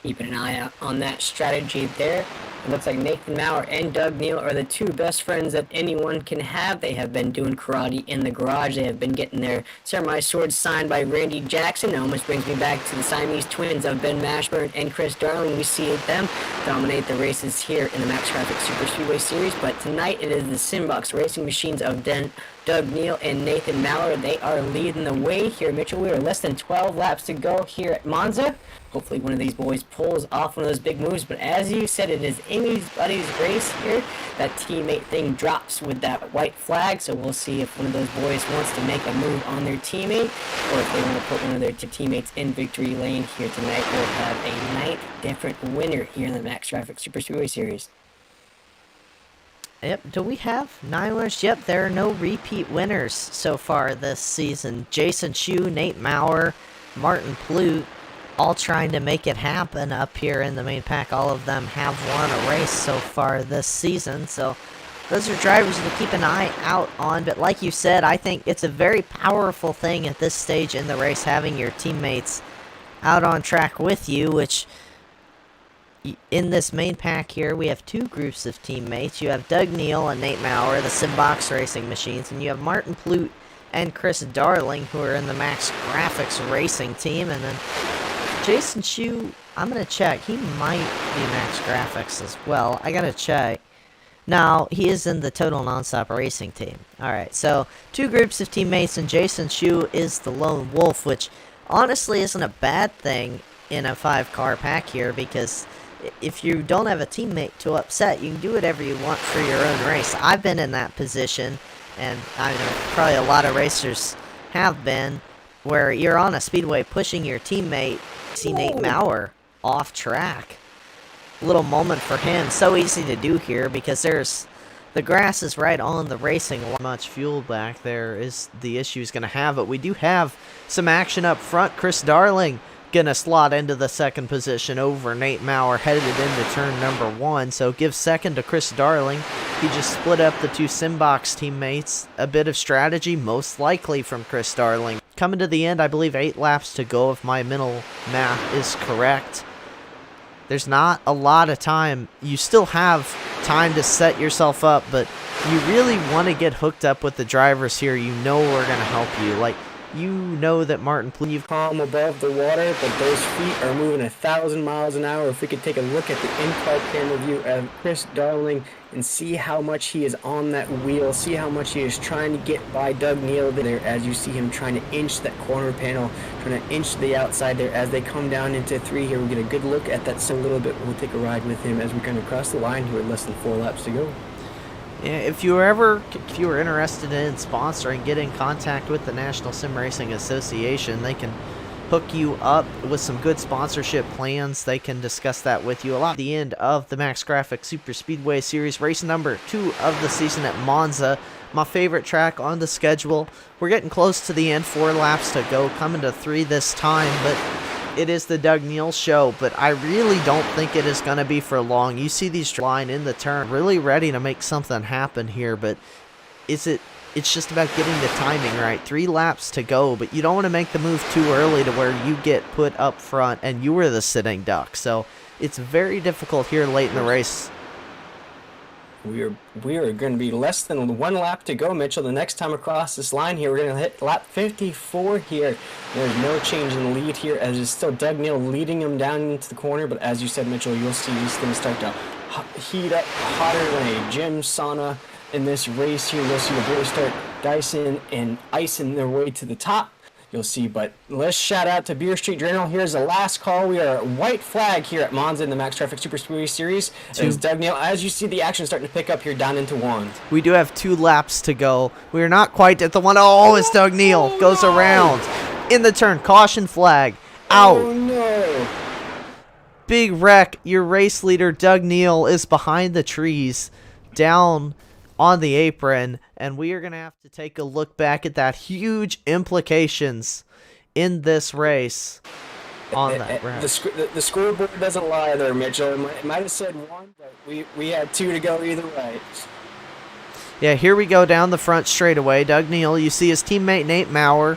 [SPEAKER 1] Keeping an eye out on that strategy there. It looks like Nathan Maurer and Doug Neal are the two best friends that anyone can have. They have been doing karate in the garage. They have been getting their samurai swords signed by Randy Jackson. It almost brings me back to the Siamese twins of Ben Mashburn and Chris Darling. We see them dominate the races here in the Max Graphics Superspeedway Series. But tonight it is the Simbox Racing Machines of Doug Neal and Nathan Maurer. They are leading the way here, Mitchell. We are less than 12 laps to go here at Monza. Hopefully one of these boys pulls off one of those big moves, but as you said, it is anybody's race here. That teammate thing drops with that white flag, so we'll see if one of those boys wants to make a move on their teammate, or if they want to put one of their teammates in victory lane here tonight. We'll have a 9 different winner here in the Max Traffic Super Speedway Series.
[SPEAKER 3] Yep, do we have 9 winners? Yep, there are no repeat winners so far this season. Jason Chu, Nate Maurer, Martin Plute, all trying to make it happen up here in the main pack. All of them have won a race so far this season, so those are drivers to keep an eye out on. But like you said, I think it's a very powerful thing at this stage in the race, having your teammates out on track with you, which in this main pack here, we have 2 groups of teammates. You have Doug Neal and Nate Maurer, the Simbox Racing Machines, and you have Martin Plute and Chris Darling, who are in the Max Graphics Racing team, and then Jason Chu, I'm going to check. He might be Max Graphics as well. I got to check. No, he is in the Total Nonstop Racing team. Alright, so 2 groups of teammates, and Jason Chu is the lone wolf, which honestly isn't a bad thing in a 5-car pack here, because if you don't have a teammate to upset, you can do whatever you want for your own race. I've been in that position, and I know probably a lot of racers have been, where you're on a speedway pushing your teammate. See Nate Maurer off track. Little moment for him. So easy to do here because the grass is right on the racing.
[SPEAKER 2] Much fuel back there is the issue he's going to have, but we do have some action up front. Chris Darling gonna slot into the second position over Nate Maurer, headed into turn number 1. So give second to Chris Darling. He just split up the 2 Simbox teammates. A bit of strategy, most likely from Chris Darling. Coming to the end, I believe 8 laps to go if my mental math is correct. There's not a lot of time. You still have time to set yourself up, but you really want to get hooked up with the drivers here you know are going to help you. Like, you know that Martin Plute, you've
[SPEAKER 1] Calm above the water, but those feet are moving 1,000 miles an hour. If we could take a look at the in-car camera view of Chris Darling and see how much he is on that wheel, see how much he is trying to get by Doug Neal there as you see him trying to inch that corner panel, trying to inch the outside there as they come down into 3 here. We'll get a good look at that sim a little bit. We'll take a ride with him as we're going to cross the line here with less than 4 laps to go.
[SPEAKER 2] Yeah, if you were interested in sponsoring, get in contact with the National Sim Racing Association. They can hook you up with some good sponsorship plans. They can discuss that with you. At the end of the Max Graphics Super Speedway Series, race number 2 of the season at Monza. My favorite track on the schedule. We're getting close to the end, 4 laps to go, coming to 3 this time, but it is the Doug Neal show, but I really don't think it is going to be for long. You see these line in the turn, really ready to make something happen here, but it's just about getting the timing right. 3 laps to go, but you don't want to make the move too early to where you get put up front and you are the sitting duck. So it's very difficult here late in the race.
[SPEAKER 1] We are going to be less than 1 lap to go, Mitchell. The next time across this line here, we're going to hit lap 54 here. There's no change in the lead here, as it's still Doug Neal leading him down into the corner. But as you said, Mitchell, you'll see these things start to heat up hotter than a gym sauna in this race here. You'll see the boys start dicing and icing their way to the top. You'll see, but let's shout out to Beer Street Journal. Here's the last call. We are white flag here at Monza in the Max Traffic Super Speedway Series. It's Doug Neal. As you see, the action starting to pick up here down into 1.
[SPEAKER 2] We do have 2 laps to go. We are not quite at the 1. Oh, it's Doug Neal. Goes around. In the turn. Caution flag. Out.
[SPEAKER 1] Oh, no.
[SPEAKER 2] Big wreck. Your race leader, Doug Neal, is behind the trees. Down on the apron, and we are going to have to take a look back at that huge implications in this race on that wreck.
[SPEAKER 1] The scoreboard doesn't lie there, Mitchell. It might have said 1, but we had 2 to go either way.
[SPEAKER 2] Yeah, here we go down the front straightaway. Doug Neal, you see his teammate Nate Maurer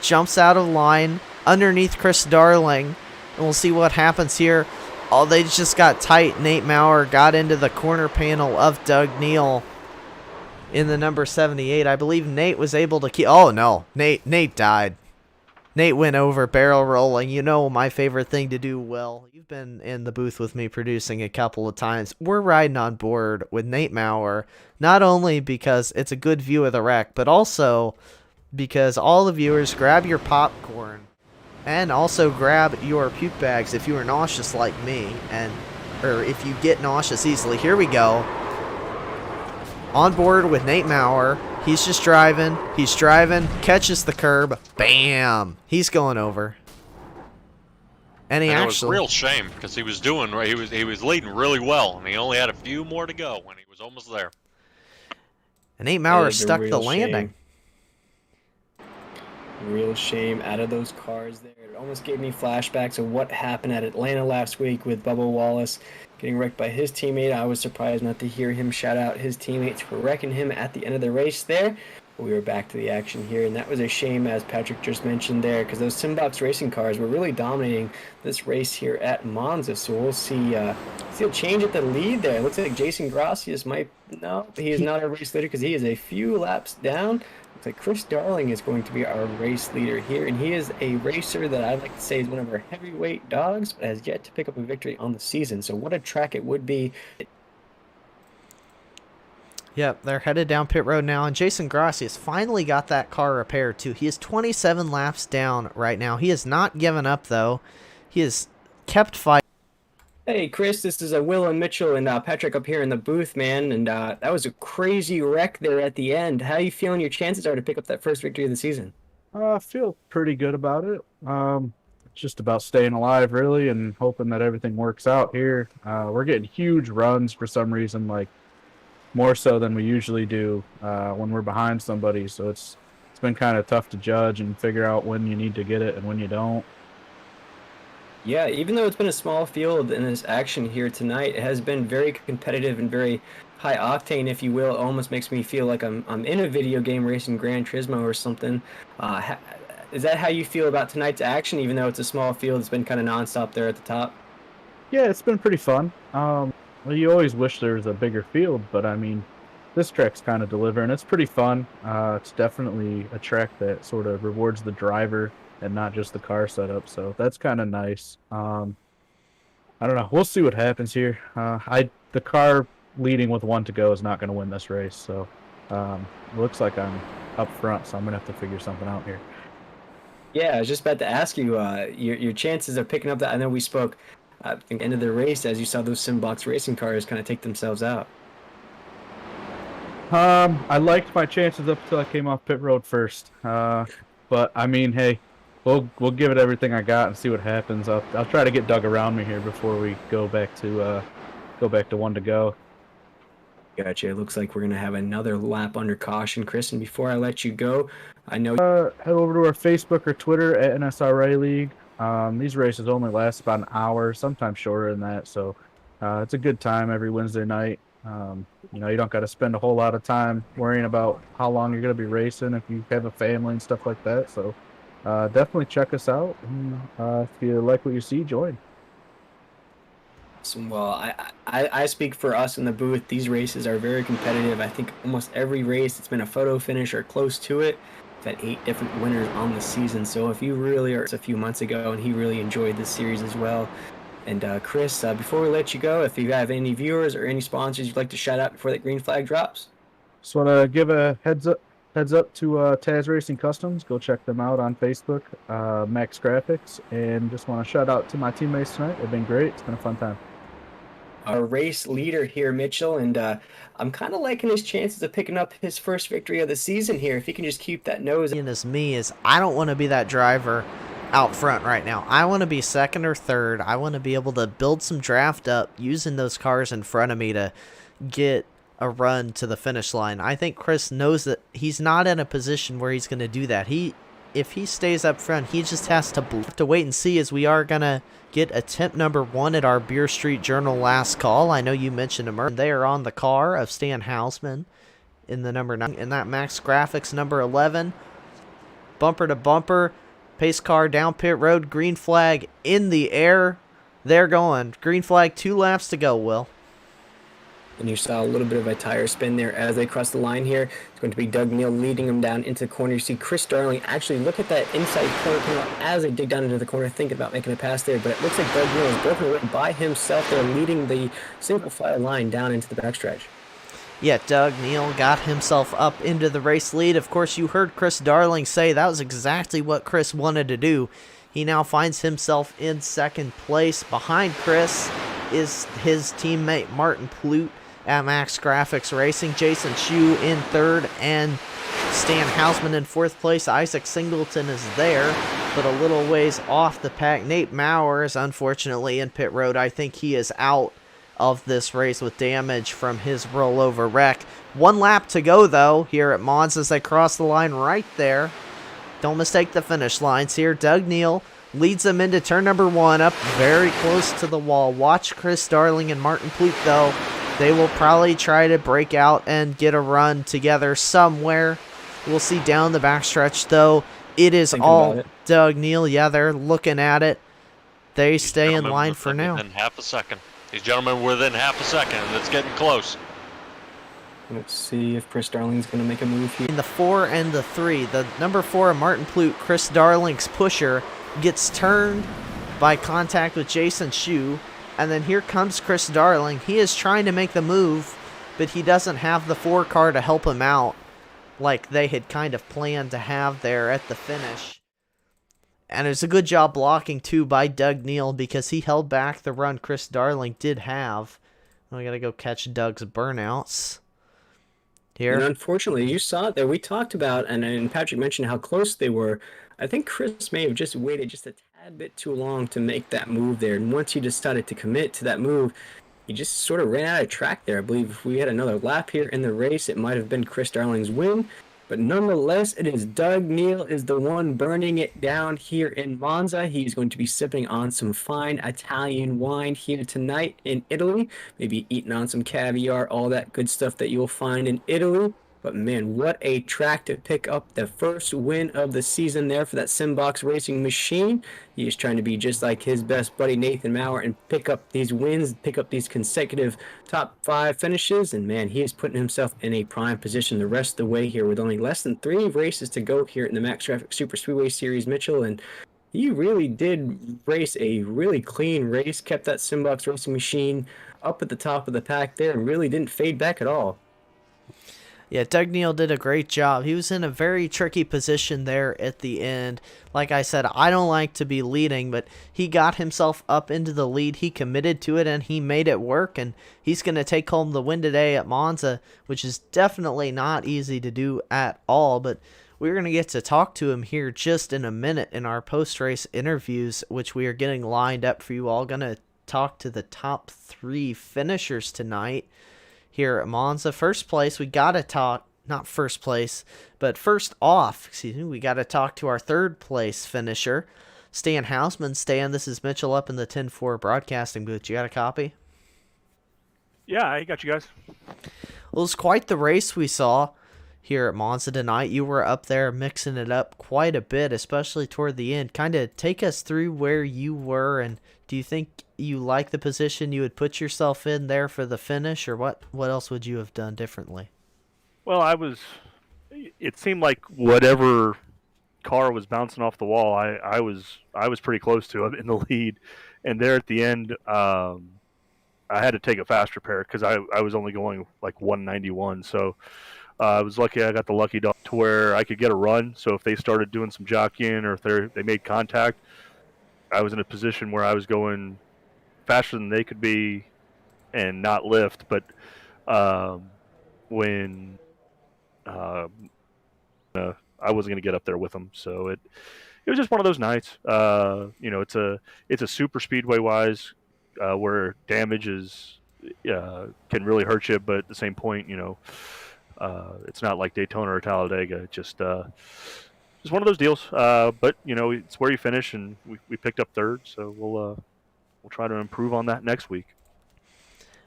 [SPEAKER 2] jumps out of line underneath Chris Darling. and we'll see what happens here. Oh, they just got tight. Nate Maurer got into the corner panel of Doug Neal in the number 78. I believe Nate was able to keep... Oh, no. Nate died. Nate went over barrel rolling. You know my favorite thing to do. Well, you've been in the booth with me producing a couple of times. We're riding on board with Nate Maurer, not only because it's a good view of the wreck, but also because all the viewers, grab your popcorn and also grab your puke bags if you are nauseous like me, or if you get nauseous easily. Here we go. On board with Nate Maurer. He's just driving. He's driving. Catches the curb. Bam. He's going over. And he
[SPEAKER 4] and
[SPEAKER 2] actually...
[SPEAKER 4] it was a real shame because he was doing right. He was leading really well, and he only had a few more to go when he was almost there.
[SPEAKER 2] And Nate Maurer
[SPEAKER 1] That is a
[SPEAKER 2] stuck the
[SPEAKER 1] real
[SPEAKER 2] landing.
[SPEAKER 1] Real shame out of those cars there. It almost gave me flashbacks of what happened at Atlanta last week with Bubba Wallace getting wrecked by his teammate. I was surprised not to hear him shout out his teammates for wrecking him at the end of the race there. But we were back to the action here, and that was a shame, as Patrick just mentioned there, because those Simbox racing cars were really dominating this race here at Monza. So we'll see a change at the lead there. It looks like Jason Gracias might... No, he is not our race leader because he is a few laps down. Looks like Chris Darling is going to be our race leader here, and he is a racer that I'd like to say is one of our heavyweight dogs, but has yet to pick up a victory on the season. So what a track it would be.
[SPEAKER 2] Yep, they're headed down pit road now, and Jason Gracias finally got that car repaired too. He is 27 laps down right now. He has not given up, though. He has kept fighting.
[SPEAKER 1] Hey, Chris, this is Will and Mitchell and Patrick up here in the booth, man. And that was a crazy wreck there at the end. How are you feeling your chances are to pick up that first victory of the season?
[SPEAKER 5] I feel pretty good about it. It's just about staying alive, really, and hoping that everything works out here. We're getting huge runs for some reason, like more so than we usually do when we're behind somebody. So it's been kind of tough to judge and figure out when you need to get it and when you don't.
[SPEAKER 1] Yeah, even though it's been a small field in this action here tonight, it has been very competitive and very high octane, if you will. It almost makes me feel like I'm in a video game racing Gran Turismo or something. Is that how you feel about tonight's action, even though it's a small field? It's been kind of nonstop there at the top.
[SPEAKER 5] Yeah, it's been pretty fun. Well, you always wish there was a bigger field, but I mean, this track's kind of delivering. It's pretty fun. It's definitely a track that sort of rewards the driver and not just the car setup, so that's kind of nice. I don't know. We'll see what happens here. The car leading with 1 to go is not going to win this race, so it looks like I'm up front, so I'm going to have to figure something out here.
[SPEAKER 1] Yeah, I was just about to ask you your chances of picking up that. I know we spoke at the end of the race as you saw those Simbox racing cars kind of take themselves out.
[SPEAKER 5] I liked my chances up until I came off pit road first, but I mean, hey. We'll give it everything I got and see what happens. I'll try to get Doug around me here before we go back to 1 to go.
[SPEAKER 1] Gotcha. It looks like we're gonna have another lap under caution, Chris. And before I let you go, I know
[SPEAKER 5] head over to our Facebook or Twitter at NSRA League. These races only last about an hour, sometimes shorter than that. So it's a good time every Wednesday night. You don't got to spend a whole lot of time worrying about how long you're gonna be racing if you have a family and stuff like that. So. Definitely check us out. If you like what you see, join.
[SPEAKER 1] Well, I speak for us in the booth. These races are very competitive. I think almost every race it's been a photo finish or close to it. We've had 8 different winners on the season. So if you really are a few months ago and he really enjoyed this series as well. And Chris, before we let you go, if you have any viewers or any sponsors you'd like to shout out before that green flag drops.
[SPEAKER 5] Just want to give a heads up to Taz Racing Customs. Go check them out on Facebook, Max Graphics, and just want to shout out to my teammates tonight. They've been great. It's been a fun time.
[SPEAKER 1] Our race leader here, Mitchell, and I'm kind of liking his chances of picking up his first victory of the season here. If he can just keep that nose.
[SPEAKER 2] As me is, I don't want to be that driver out front right now. I want to be second or third. I want to be able to build some draft up using those cars in front of me to get a run to the finish line. I think Chris knows that he's not in a position where he's going to do that. If he stays up front, he just has to wait and see, as we are going to get attempt number 1 at our Beer Street Journal last call. I know you mentioned him. They are on the car of Stan Hausman in the number 9, and that Max Graphics number 11. Bumper to bumper. Pace car down pit road, green flag in the air. They're going. Green flag, 2 laps to go, Will.
[SPEAKER 1] And you saw a little bit of a tire spin there as they cross the line here. It's going to be Doug Neal leading them down into the corner. You see Chris Darling actually look at that inside corner panel as they dig down into the corner, thinking about making a pass there. But it looks like Doug Neal is broken away by himself there, leading the single file line down into the backstretch.
[SPEAKER 2] Yeah, Doug Neal got himself up into the race lead. Of course, you heard Chris Darling say that was exactly what Chris wanted to do. He now finds himself in second place. Behind Chris is his teammate Martin Plute at Max Grafix Racing. Jason Shu in third, and Stan Hausman in fourth place. Isaac Singleton is there, but a little ways off the pack. Nate Maurer is unfortunately in pit road. I think he is out of this race with damage from his rollover wreck. 1 lap to go, though, here at Monza as they cross the line right there. Don't mistake the finish lines here. Doug Neal leads them into turn number 1, up very close to the wall. Watch Chris Darling and Martin Plute, though. They will probably try to break out and get a run together somewhere. We'll see down the backstretch, though. It is all Doug Neal. Yeah, they're looking at it. They stay in line for now.
[SPEAKER 4] Within half a second. These gentlemen within half a second, and it's getting close.
[SPEAKER 1] Let's see if Chris Darling's going to make a move here.
[SPEAKER 2] In the 4 and the 3, the number 4, Martin Plute, Chris Darling's pusher, gets turned by contact with Jason Shu. And then here comes Chris Darling. He is trying to make the move, but he doesn't have the 4 car to help him out like they had kind of planned to have there at the finish. And it was a good job blocking, too, by Doug Neal because he held back the run Chris Darling did have. We got to go catch Doug's burnouts here.
[SPEAKER 1] And unfortunately, you saw it there. We talked about, and Patrick mentioned how close they were. I think Chris may have just waited just a tad bit too long to make that move there. And once he decided to commit to that move, he just sort of ran out of track there. I believe if we had another lap here in the race, it might have been Chris Darling's win. But nonetheless, it is Doug Neal is the one burning it down here in Monza. He's going to be sipping on some fine Italian wine here tonight in Italy. Maybe eating on some caviar, all that good stuff that you'll find in Italy. But man, what a track to pick up the first win of the season there for that Simbox Racing machine. He is trying to be just like his best buddy Nathan Maurer and pick up these wins, pick up these consecutive top 5 finishes. And man, he is putting himself in a prime position the rest of the way here with only less than 3 races to go here in the Max Graphics Superspeedway Series, Mitchell. And he really did race a really clean race, kept that Simbox Racing machine up at the top of the pack there and really didn't fade back at all.
[SPEAKER 2] Yeah, Doug Neal did a great job. He was in a very tricky position there at the end. Like I said, I don't like to be leading, but he got himself up into the lead. He committed to it, and he made it work, and he's going to take home the win today at Monza, which is definitely not easy to do at all, but we're going to get to talk to him here just in a minute in our post-race interviews, which we are getting lined up for you all. Going to talk to the top 3 finishers tonight here at Monza. First place, we got to talk, not first place, but first off, excuse me, we got to talk to our 3rd place finisher, Stan Hausman. Stan, this is Mitchell up in the 10-4 broadcasting booth. You got a copy?
[SPEAKER 6] Yeah, I got you guys.
[SPEAKER 2] Well, it was quite the race we saw here at Monza tonight. You were up there mixing it up quite a bit, especially toward the end. Kind of take us through where you were, and do you think you like the position you would put yourself in there for the finish, or what else would you have done differently?
[SPEAKER 6] Well, it seemed like whatever car was bouncing off the wall, I was pretty close to it in the lead. And there at the end, I had to take a fast repair because I was only going like 191. So I was lucky I got the lucky dog to where I could get a run. So if they started doing some jockeying or if they made contact, I was in a position where I was going faster than they could be and not lift. But when I wasn't going to get up there with them, so it was just one of those nights. It's a super speedway wise where damage is can really hurt you, but at the same point, it's not like Daytona or Talladega. Just one of those deals. But it's where you finish, and we picked up 3rd, so we'll try to improve on that next week.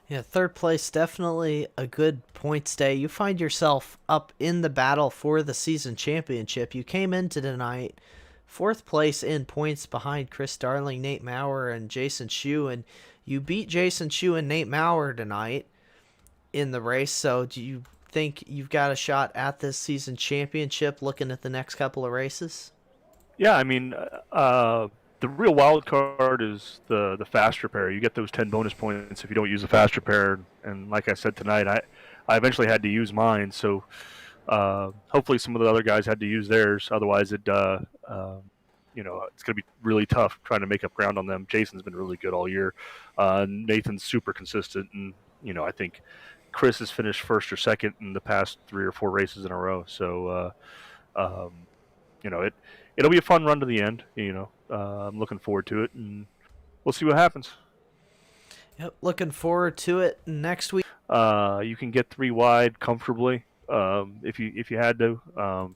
[SPEAKER 2] Yeah, 3rd place, definitely a good points day. You find yourself up in the battle for the season championship. You came into tonight 4th place in points behind Chris Darling, Nate Maurer, and Jason Shue, and you beat Jason Shue and Nate Maurer tonight in the race. So do you think you've got a shot at this season championship looking at the next couple of races?
[SPEAKER 6] Yeah, I mean, the real wild card is the fast repair. You get those 10 bonus points if you don't use the fast repair. And like I said tonight, I eventually had to use mine. So hopefully some of the other guys had to use theirs. Otherwise, it's going to be really tough trying to make up ground on them. Jason's been really good all year. Nathan's super consistent. And, I think Chris has finished first or second in the past 3 or 4 races in a row. So, it'll be a fun run to the end. I'm looking forward to it, and we'll see what happens.
[SPEAKER 2] Yep, looking forward to it next week.
[SPEAKER 6] You can get 3 wide comfortably if you had to.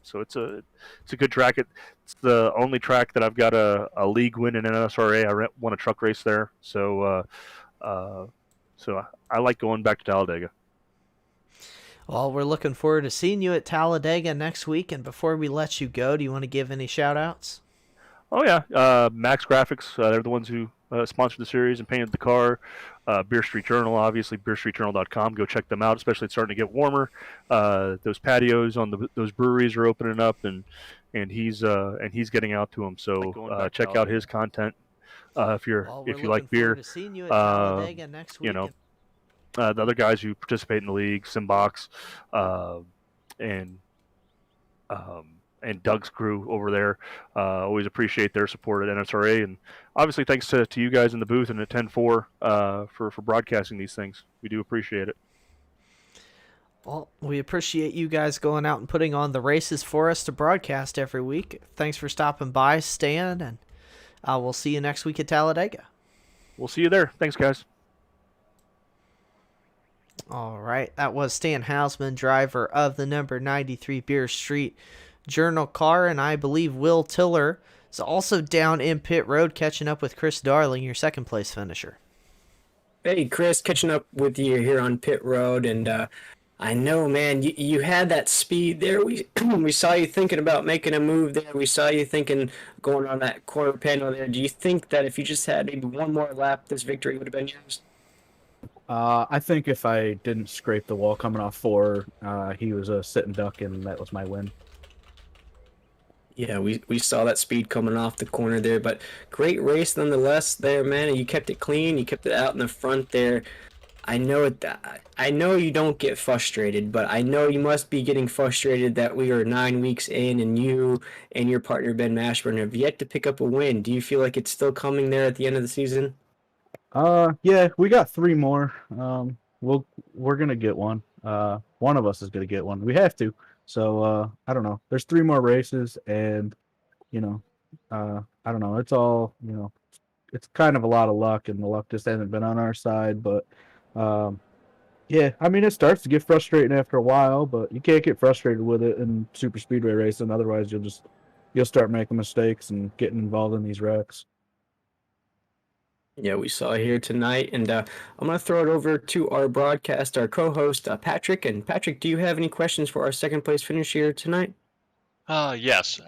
[SPEAKER 6] So it's a good track. It's the only track that I've got a league win in NSRA. I won a truck race there, so I like going back to Talladega.
[SPEAKER 2] Well, we're looking forward to seeing you at Talladega next week. And before we let you go, do you want to give any shout-outs?
[SPEAKER 6] Oh, yeah. Max Grafix, they're the ones who sponsored the series and painted the car. Beer Street Journal, obviously, beerstreetjournal.com. Go check them out, especially it's starting to get warmer. Those patios on those breweries are opening up, and he's getting out to them. So check out his content if you like beer.
[SPEAKER 2] To seeing you at Talladega next week.
[SPEAKER 6] The other guys who participate in the league, Simbox, and Doug's crew over there. Always appreciate their support at NSRA, and obviously thanks to you guys in the booth and at 10-4 for broadcasting these things. We do appreciate it.
[SPEAKER 2] Well, we appreciate you guys going out and putting on the races for us to broadcast every week. Thanks for stopping by, Stan, and we'll see you next week at Talladega.
[SPEAKER 6] We'll see you there. Thanks, guys.
[SPEAKER 2] All right, that was Stan Hausman, driver of the number 93 Beer Street Journal car, and I believe Will Tiller is also down in pit road catching up with Chris Darling, your 2nd place finisher.
[SPEAKER 1] Hey, Chris, catching up with you here on pit road, and I know, man, you had that speed there. We we saw you thinking about making a move there. We saw you thinking going on that corner panel there. Do you think that if you just had maybe one more lap, this victory would have been yours?
[SPEAKER 5] I think if I didn't scrape the wall coming off 4, he was a sitting duck, and that was my win.
[SPEAKER 1] Yeah, we saw that speed coming off the corner there, but great race nonetheless there, man. And you kept it clean. You kept it out in the front there. I know you don't get frustrated, but I know you must be getting frustrated that we are 9 weeks in and you and your partner Ben Mashburn have yet to pick up a win. Do you feel like it's still coming there at the end of the season?
[SPEAKER 5] Yeah, we got 3 more. We're gonna get one. One of us is gonna get one. We have to. So I don't know. There's 3 more races, and I don't know. It's all it's kind of a lot of luck, and the luck just hasn't been on our side. But yeah, I mean, it starts to get frustrating after a while, but you can't get frustrated with it in super speedway racing. Otherwise, you'll start making mistakes and getting involved in these wrecks.
[SPEAKER 1] Yeah, we saw it here tonight, and I'm going to throw it over to our broadcast, our co-host, Patrick. And Patrick, do you have any questions for our 2nd place finish here tonight?
[SPEAKER 4] Yes.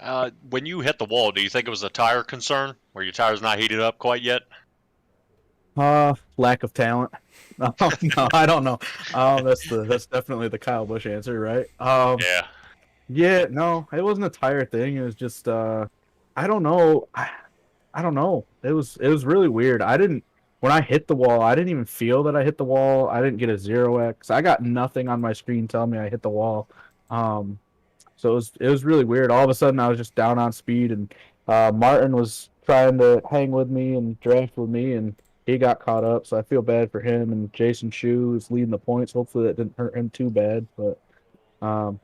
[SPEAKER 4] When you hit the wall, do you think it was a tire concern? Were your tires not heated up quite yet?
[SPEAKER 5] Lack of talent. No, I don't know. That's definitely the Kyle Busch answer, right?
[SPEAKER 4] Yeah.
[SPEAKER 5] Yeah, no, it wasn't a tire thing. It was just I don't know. I don't know. It was really weird. When I hit the wall, I didn't even feel that I hit the wall. I didn't get a 0x. I got nothing on my screen telling me I hit the wall. So it was really weird. All of a sudden, I was just down on speed, and Martin was trying to hang with me and draft with me, and he got caught up. So I feel bad for him. And Jason Shue is leading the points. Hopefully, that didn't hurt him too bad. But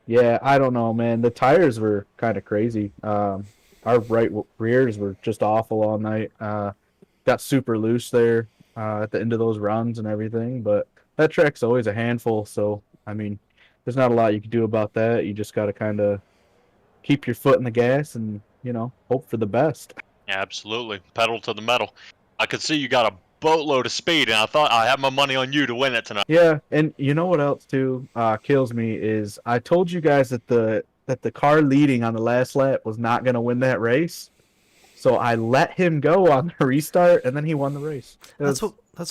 [SPEAKER 5] yeah, I don't know, man. The tires were kind of crazy. Our right rears were just awful all night. Got super loose there at the end of those runs and everything. But that track's always a handful. So, I mean, there's not a lot you can do about that. You just got to kind of keep your foot in the gas and, hope for the best.
[SPEAKER 4] Yeah, absolutely. Pedal to the metal. I could see you got a boatload of speed, and I thought I had my money on you to win it tonight.
[SPEAKER 5] Yeah, and you know what else, too, kills me is I told you guys that the car leading on the last lap was not going to win that race. So I let him go on the restart, and then he won the race.
[SPEAKER 2] That's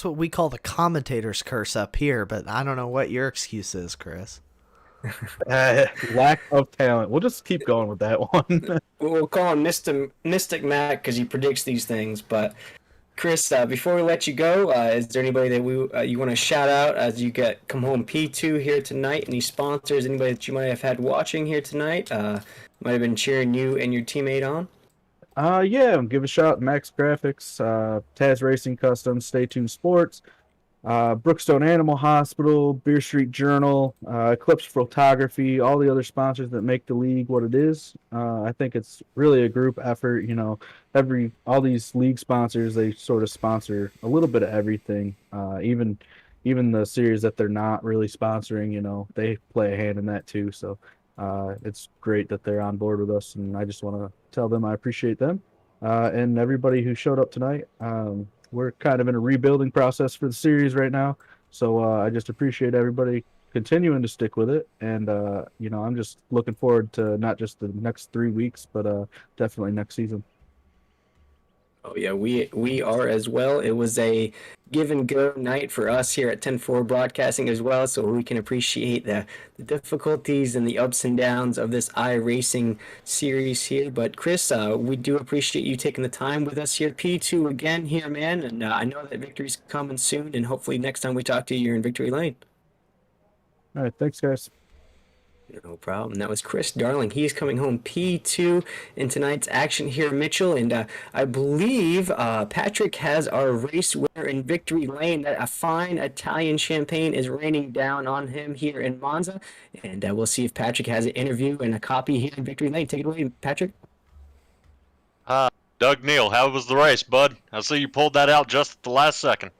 [SPEAKER 2] what we call the commentator's curse up here, but I don't know what your excuse is, Chris.
[SPEAKER 5] Lack of talent. We'll just keep going with that one.
[SPEAKER 1] We'll call him Mystic Mac because he predicts these things. But Chris, before we let you go, is there anybody that you want to shout out as you come home P2 here tonight? Any sponsors? Anybody that you might have had watching here tonight? Might have been cheering you and your teammate on.
[SPEAKER 5] Yeah, give a shout Max Graphics, Taz Racing Customs, Stay Tuned Sports, Brookstone Animal Hospital, Beer Street Journal, Eclipse Photography, all the other sponsors that make the league what it is. I think it's really a group effort. You know, all these league sponsors, they sort of sponsor a little bit of everything. Even the series that they're not really sponsoring, you know, they play a hand in that too. So it's great that they're on board with us, and I just want to tell them I appreciate them and everybody who showed up tonight. We're kind of in a rebuilding process for the series right now, so I just appreciate everybody continuing to stick with it, and you know, I'm just looking forward to not just the next 3 weeks, but definitely next season.
[SPEAKER 1] Oh yeah, we are as well. It was a give and go night for us here at 10-4 Broadcasting as well, so we can appreciate the difficulties and the ups and downs of this iRacing series here. But Chris, we do appreciate you taking the time with us here at P2 again here, man. And I know that victory's coming soon, and hopefully next time we talk to you, you're in victory lane.
[SPEAKER 5] All right, thanks, guys.
[SPEAKER 1] No problem. That was Chris Darling. He's coming home P2 in tonight's action here, Mitchell. And I believe Patrick has our race winner in victory lane. That a fine Italian champagne is raining down on him here in Monza. And we'll see if Patrick has an interview and a copy here in victory lane. Take it away, Patrick.
[SPEAKER 4] Doug Neal, how was the race, bud? I see you pulled that out just at the last second.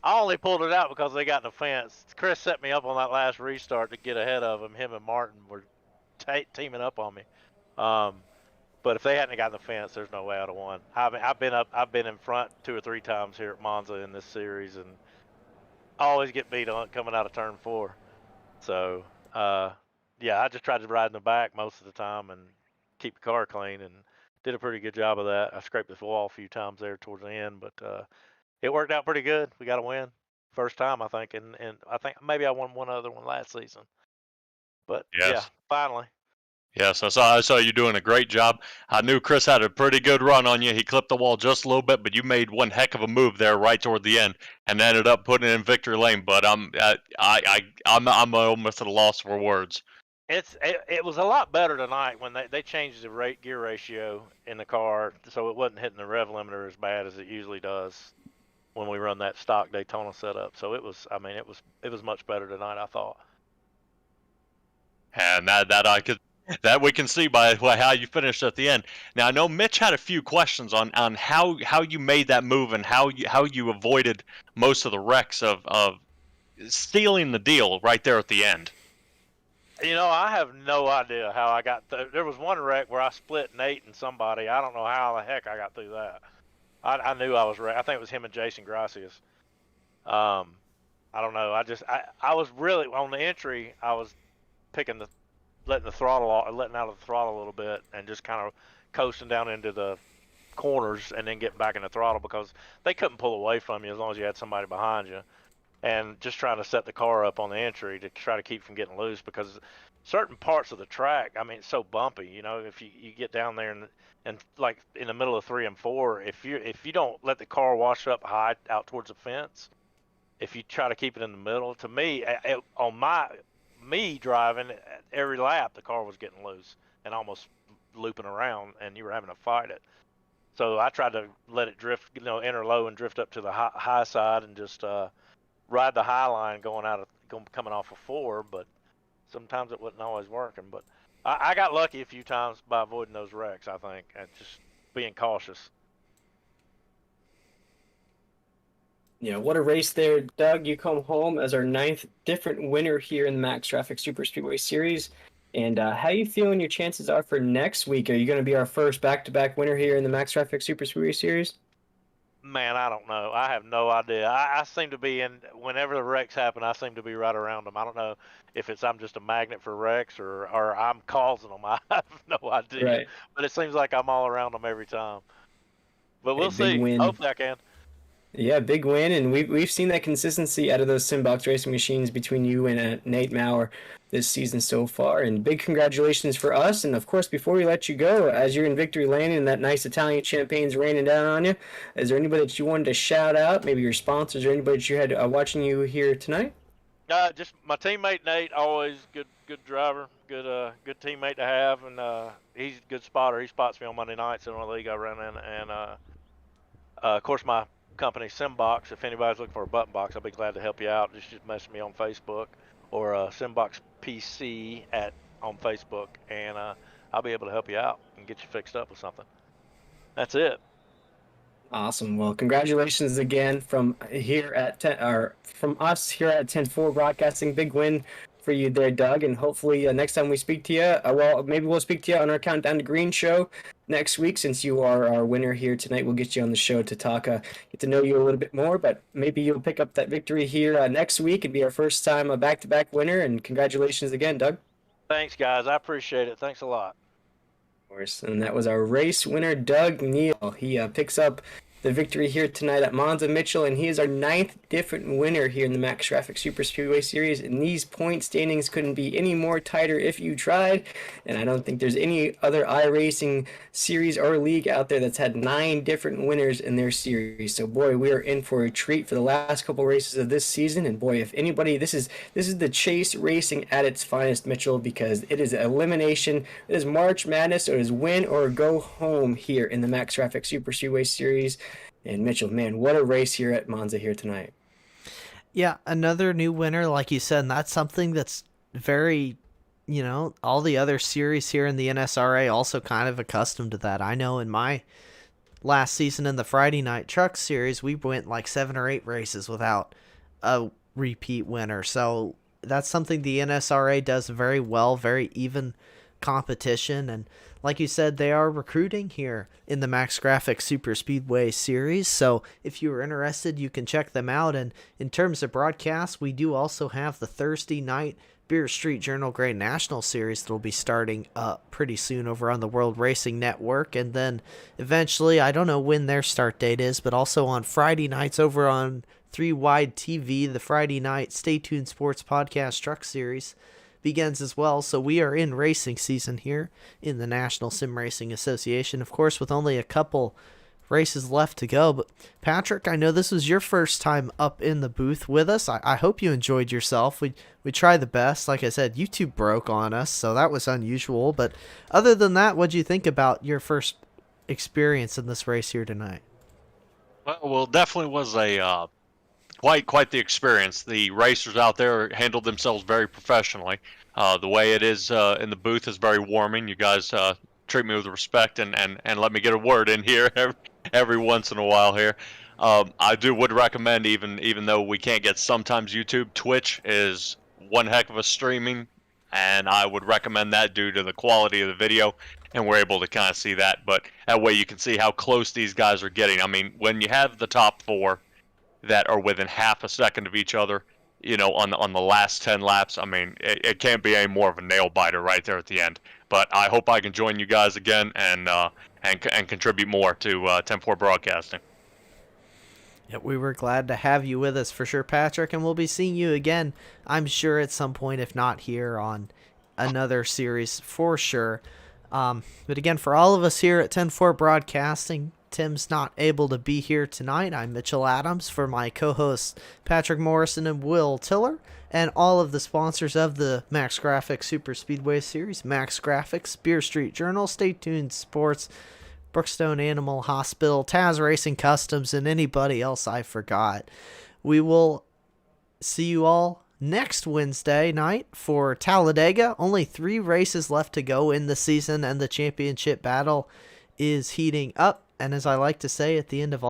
[SPEAKER 7] I only pulled it out because they got in the fence. Chris set me up on that last restart to get ahead of him. Him and Martin were teaming up on me. But if they hadn't gotten the fence, there's no way I'd have won. I've been in front 2 or 3 times here at Monza in this series, and I always get beat on coming out of turn 4. So yeah, I just tried to ride in the back most of the time and keep the car clean, and did a pretty good job of that. I scraped the wall a few times there towards the end, but it worked out pretty good. We got a win. First time, I think, and I think maybe I won one other one last season. But
[SPEAKER 4] Yes.
[SPEAKER 7] yeah, finally.
[SPEAKER 4] Yes, I saw you doing a great job. I knew Chris had a pretty good run on you. He clipped the wall just a little bit, but you made one heck of a move there right toward the end, and ended up putting it in victory lane. But I'm almost at a loss for words.
[SPEAKER 7] It was a lot better tonight when they changed the gear ratio in the car, so it wasn't hitting the rev limiter as bad as it usually does when we run that stock Daytona setup. So it was much better tonight, I thought.
[SPEAKER 4] And that we can see by how you finished at the end. Now I know Mitch had a few questions on how you made that move and how you avoided most of the wrecks of stealing the deal right there at the end.
[SPEAKER 7] You know, I have no idea how I got there was one wreck where I split Nate and somebody. I don't know how the heck I got through that. I knew I was wrecked. I think it was him and Jason Gracias. I don't know. I was really on the entry. I was letting out of the throttle a little bit and just kind of coasting down into the corners and then getting back in the throttle because they couldn't pull away from you as long as you had somebody behind you. And just trying to set the car up on the entry to try to keep from getting loose because certain parts of the track, I mean, it's so bumpy. You know, if you get down there and like in the middle of 3 and 4, if you don't let the car wash up high out towards the fence, if you try to keep it in the middle, to me, me driving every lap, the car was getting loose and almost looping around, and you were having to fight it. So I tried to let it drift, enter low and drift up to the high side and just ride the high line coming off of 4, but sometimes it wasn't always working. But I got lucky a few times by avoiding those wrecks, I think, and just being cautious.
[SPEAKER 1] Yeah, what a race there, Doug. You come home as our 9th different winner here in the Max Traffic Superspeedway Series. And how you feeling your chances are for next week? Are you going to be our first back-to-back winner here in the Max Traffic Superspeedway Series?
[SPEAKER 7] Man, I don't know. I have no idea. I seem to be in whenever the wrecks happen. I seem to be right around them. I don't know if I'm just a magnet for wrecks or I'm causing them. I have no idea.
[SPEAKER 1] Right.
[SPEAKER 7] But it seems like I'm all around them every time. But
[SPEAKER 1] A
[SPEAKER 7] we'll
[SPEAKER 1] big
[SPEAKER 7] see.
[SPEAKER 1] win.
[SPEAKER 7] Hopefully, I can.
[SPEAKER 1] Yeah, big win, and we've seen that consistency out of those Simbox racing machines between you and Nate Maurer this season so far. And big congratulations for us. And of course, before we let you go, as you're in victory lane and that nice Italian champagne's raining down on you, is there anybody that you wanted to shout out? Maybe your sponsors or anybody that you had watching you here tonight?
[SPEAKER 7] Just my teammate Nate, always good driver, good teammate to have, and he's a good spotter. He spots me on Monday nights in the league I run in, and of course my company Simbox. If anybody's looking for a button box, I'll be glad to help you out. Just message me on Facebook or Simbox PC on Facebook, and I'll be able to help you out and get you fixed up with something. That's it.
[SPEAKER 1] Awesome. Well, congratulations again from here at from us here at 10-4 Broadcasting. Big win for you there, Doug. And hopefully next time we speak to you, well, maybe we'll speak to you on our Countdown to Green show next week. Since you are our winner here tonight, we'll get you on the show to talk, get to know you a little bit more. But maybe you'll pick up that victory here next week and be our first time a back-to-back winner. And congratulations again, Doug.
[SPEAKER 7] Thanks, guys. I appreciate it. Thanks a lot.
[SPEAKER 1] And that was our race winner, Doug Neal. He picks up the victory here tonight at Monza, Mitchell, and he is our 9th different winner here in the Max Graphics Superspeedway Series. And these point standings couldn't be any more tighter if you tried. And I don't think there's any other iRacing series or league out there that's had 9 different winners in their series. So boy, we are in for a treat for the last couple races of this season. And boy, if anybody, this is the chase racing at its finest, Mitchell, because it is elimination, it is March Madness, it is win or go home here in the Max Graphics Superspeedway Series. And Mitchell, man, what a race here at Monza here tonight.
[SPEAKER 2] Yeah, another new winner, like you said, and that's something that's very, all the other series here in the NSRA also kind of accustomed to that. I know in my last season in the Friday Night Truck Series, we went like 7 or 8 races without a repeat winner. So that's something the NSRA does very well, very even competition. And like you said, they are recruiting here in the Max Graphics Super Speedway Series. So if you are interested, you can check them out. And in terms of broadcasts, we do also have the Thursday night Beer Street Journal Grade National Series that will be starting up pretty soon over on the World Racing Network. And then eventually, I don't know when their start date is, but also on Friday nights over on 3 Wide TV, the Friday night Stay Tuned Sports Podcast Truck Series begins as well. So we are in racing season here in the National Sim Racing Association, of course, with only a couple races left to go. But Patrick, I know this was your first time up in the booth with us. I hope you enjoyed yourself. We tried the best. Like I said, YouTube broke on us, so that was unusual. But other than that, what'd you think about your first experience in this race here tonight?
[SPEAKER 4] Well, definitely was a quite the experience. The racers out there handled themselves very professionally. The way it is in the booth is very warming. You guys treat me with respect and let me get a word in here every once in a while here. I would recommend, even though we can't get sometimes YouTube, Twitch is one heck of a streaming, and I would recommend that due to the quality of the video, and we're able to kind of see that. But that way you can see how close these guys are getting. I mean, when you have the top 4 that are within half a second of each other, on the last 10 laps, I mean, it can't be any more of a nail biter right there at the end. But I hope I can join you guys again and contribute more to 10-4 Broadcasting.
[SPEAKER 2] Yeah, we were glad to have you with us for sure, Patrick, and we'll be seeing you again, I'm sure, at some point, if not here on another series for sure. But again, for all of us here at 10-4 Broadcasting, Tim's not able to be here tonight. I'm Mitchell Adams for my co-hosts Patrick Morrison and Will Tiller, and all of the sponsors of the Max Graphics Super Speedway Series, Max Graphics, Beer Street Journal, Stay Tuned Sports, Brookstone Animal Hospital, Taz Racing Customs, and anybody else I forgot. We will see you all next Wednesday night for Talladega. Only 3 races left to go in the season, and the championship battle is heating up. And as I like to say at the end of all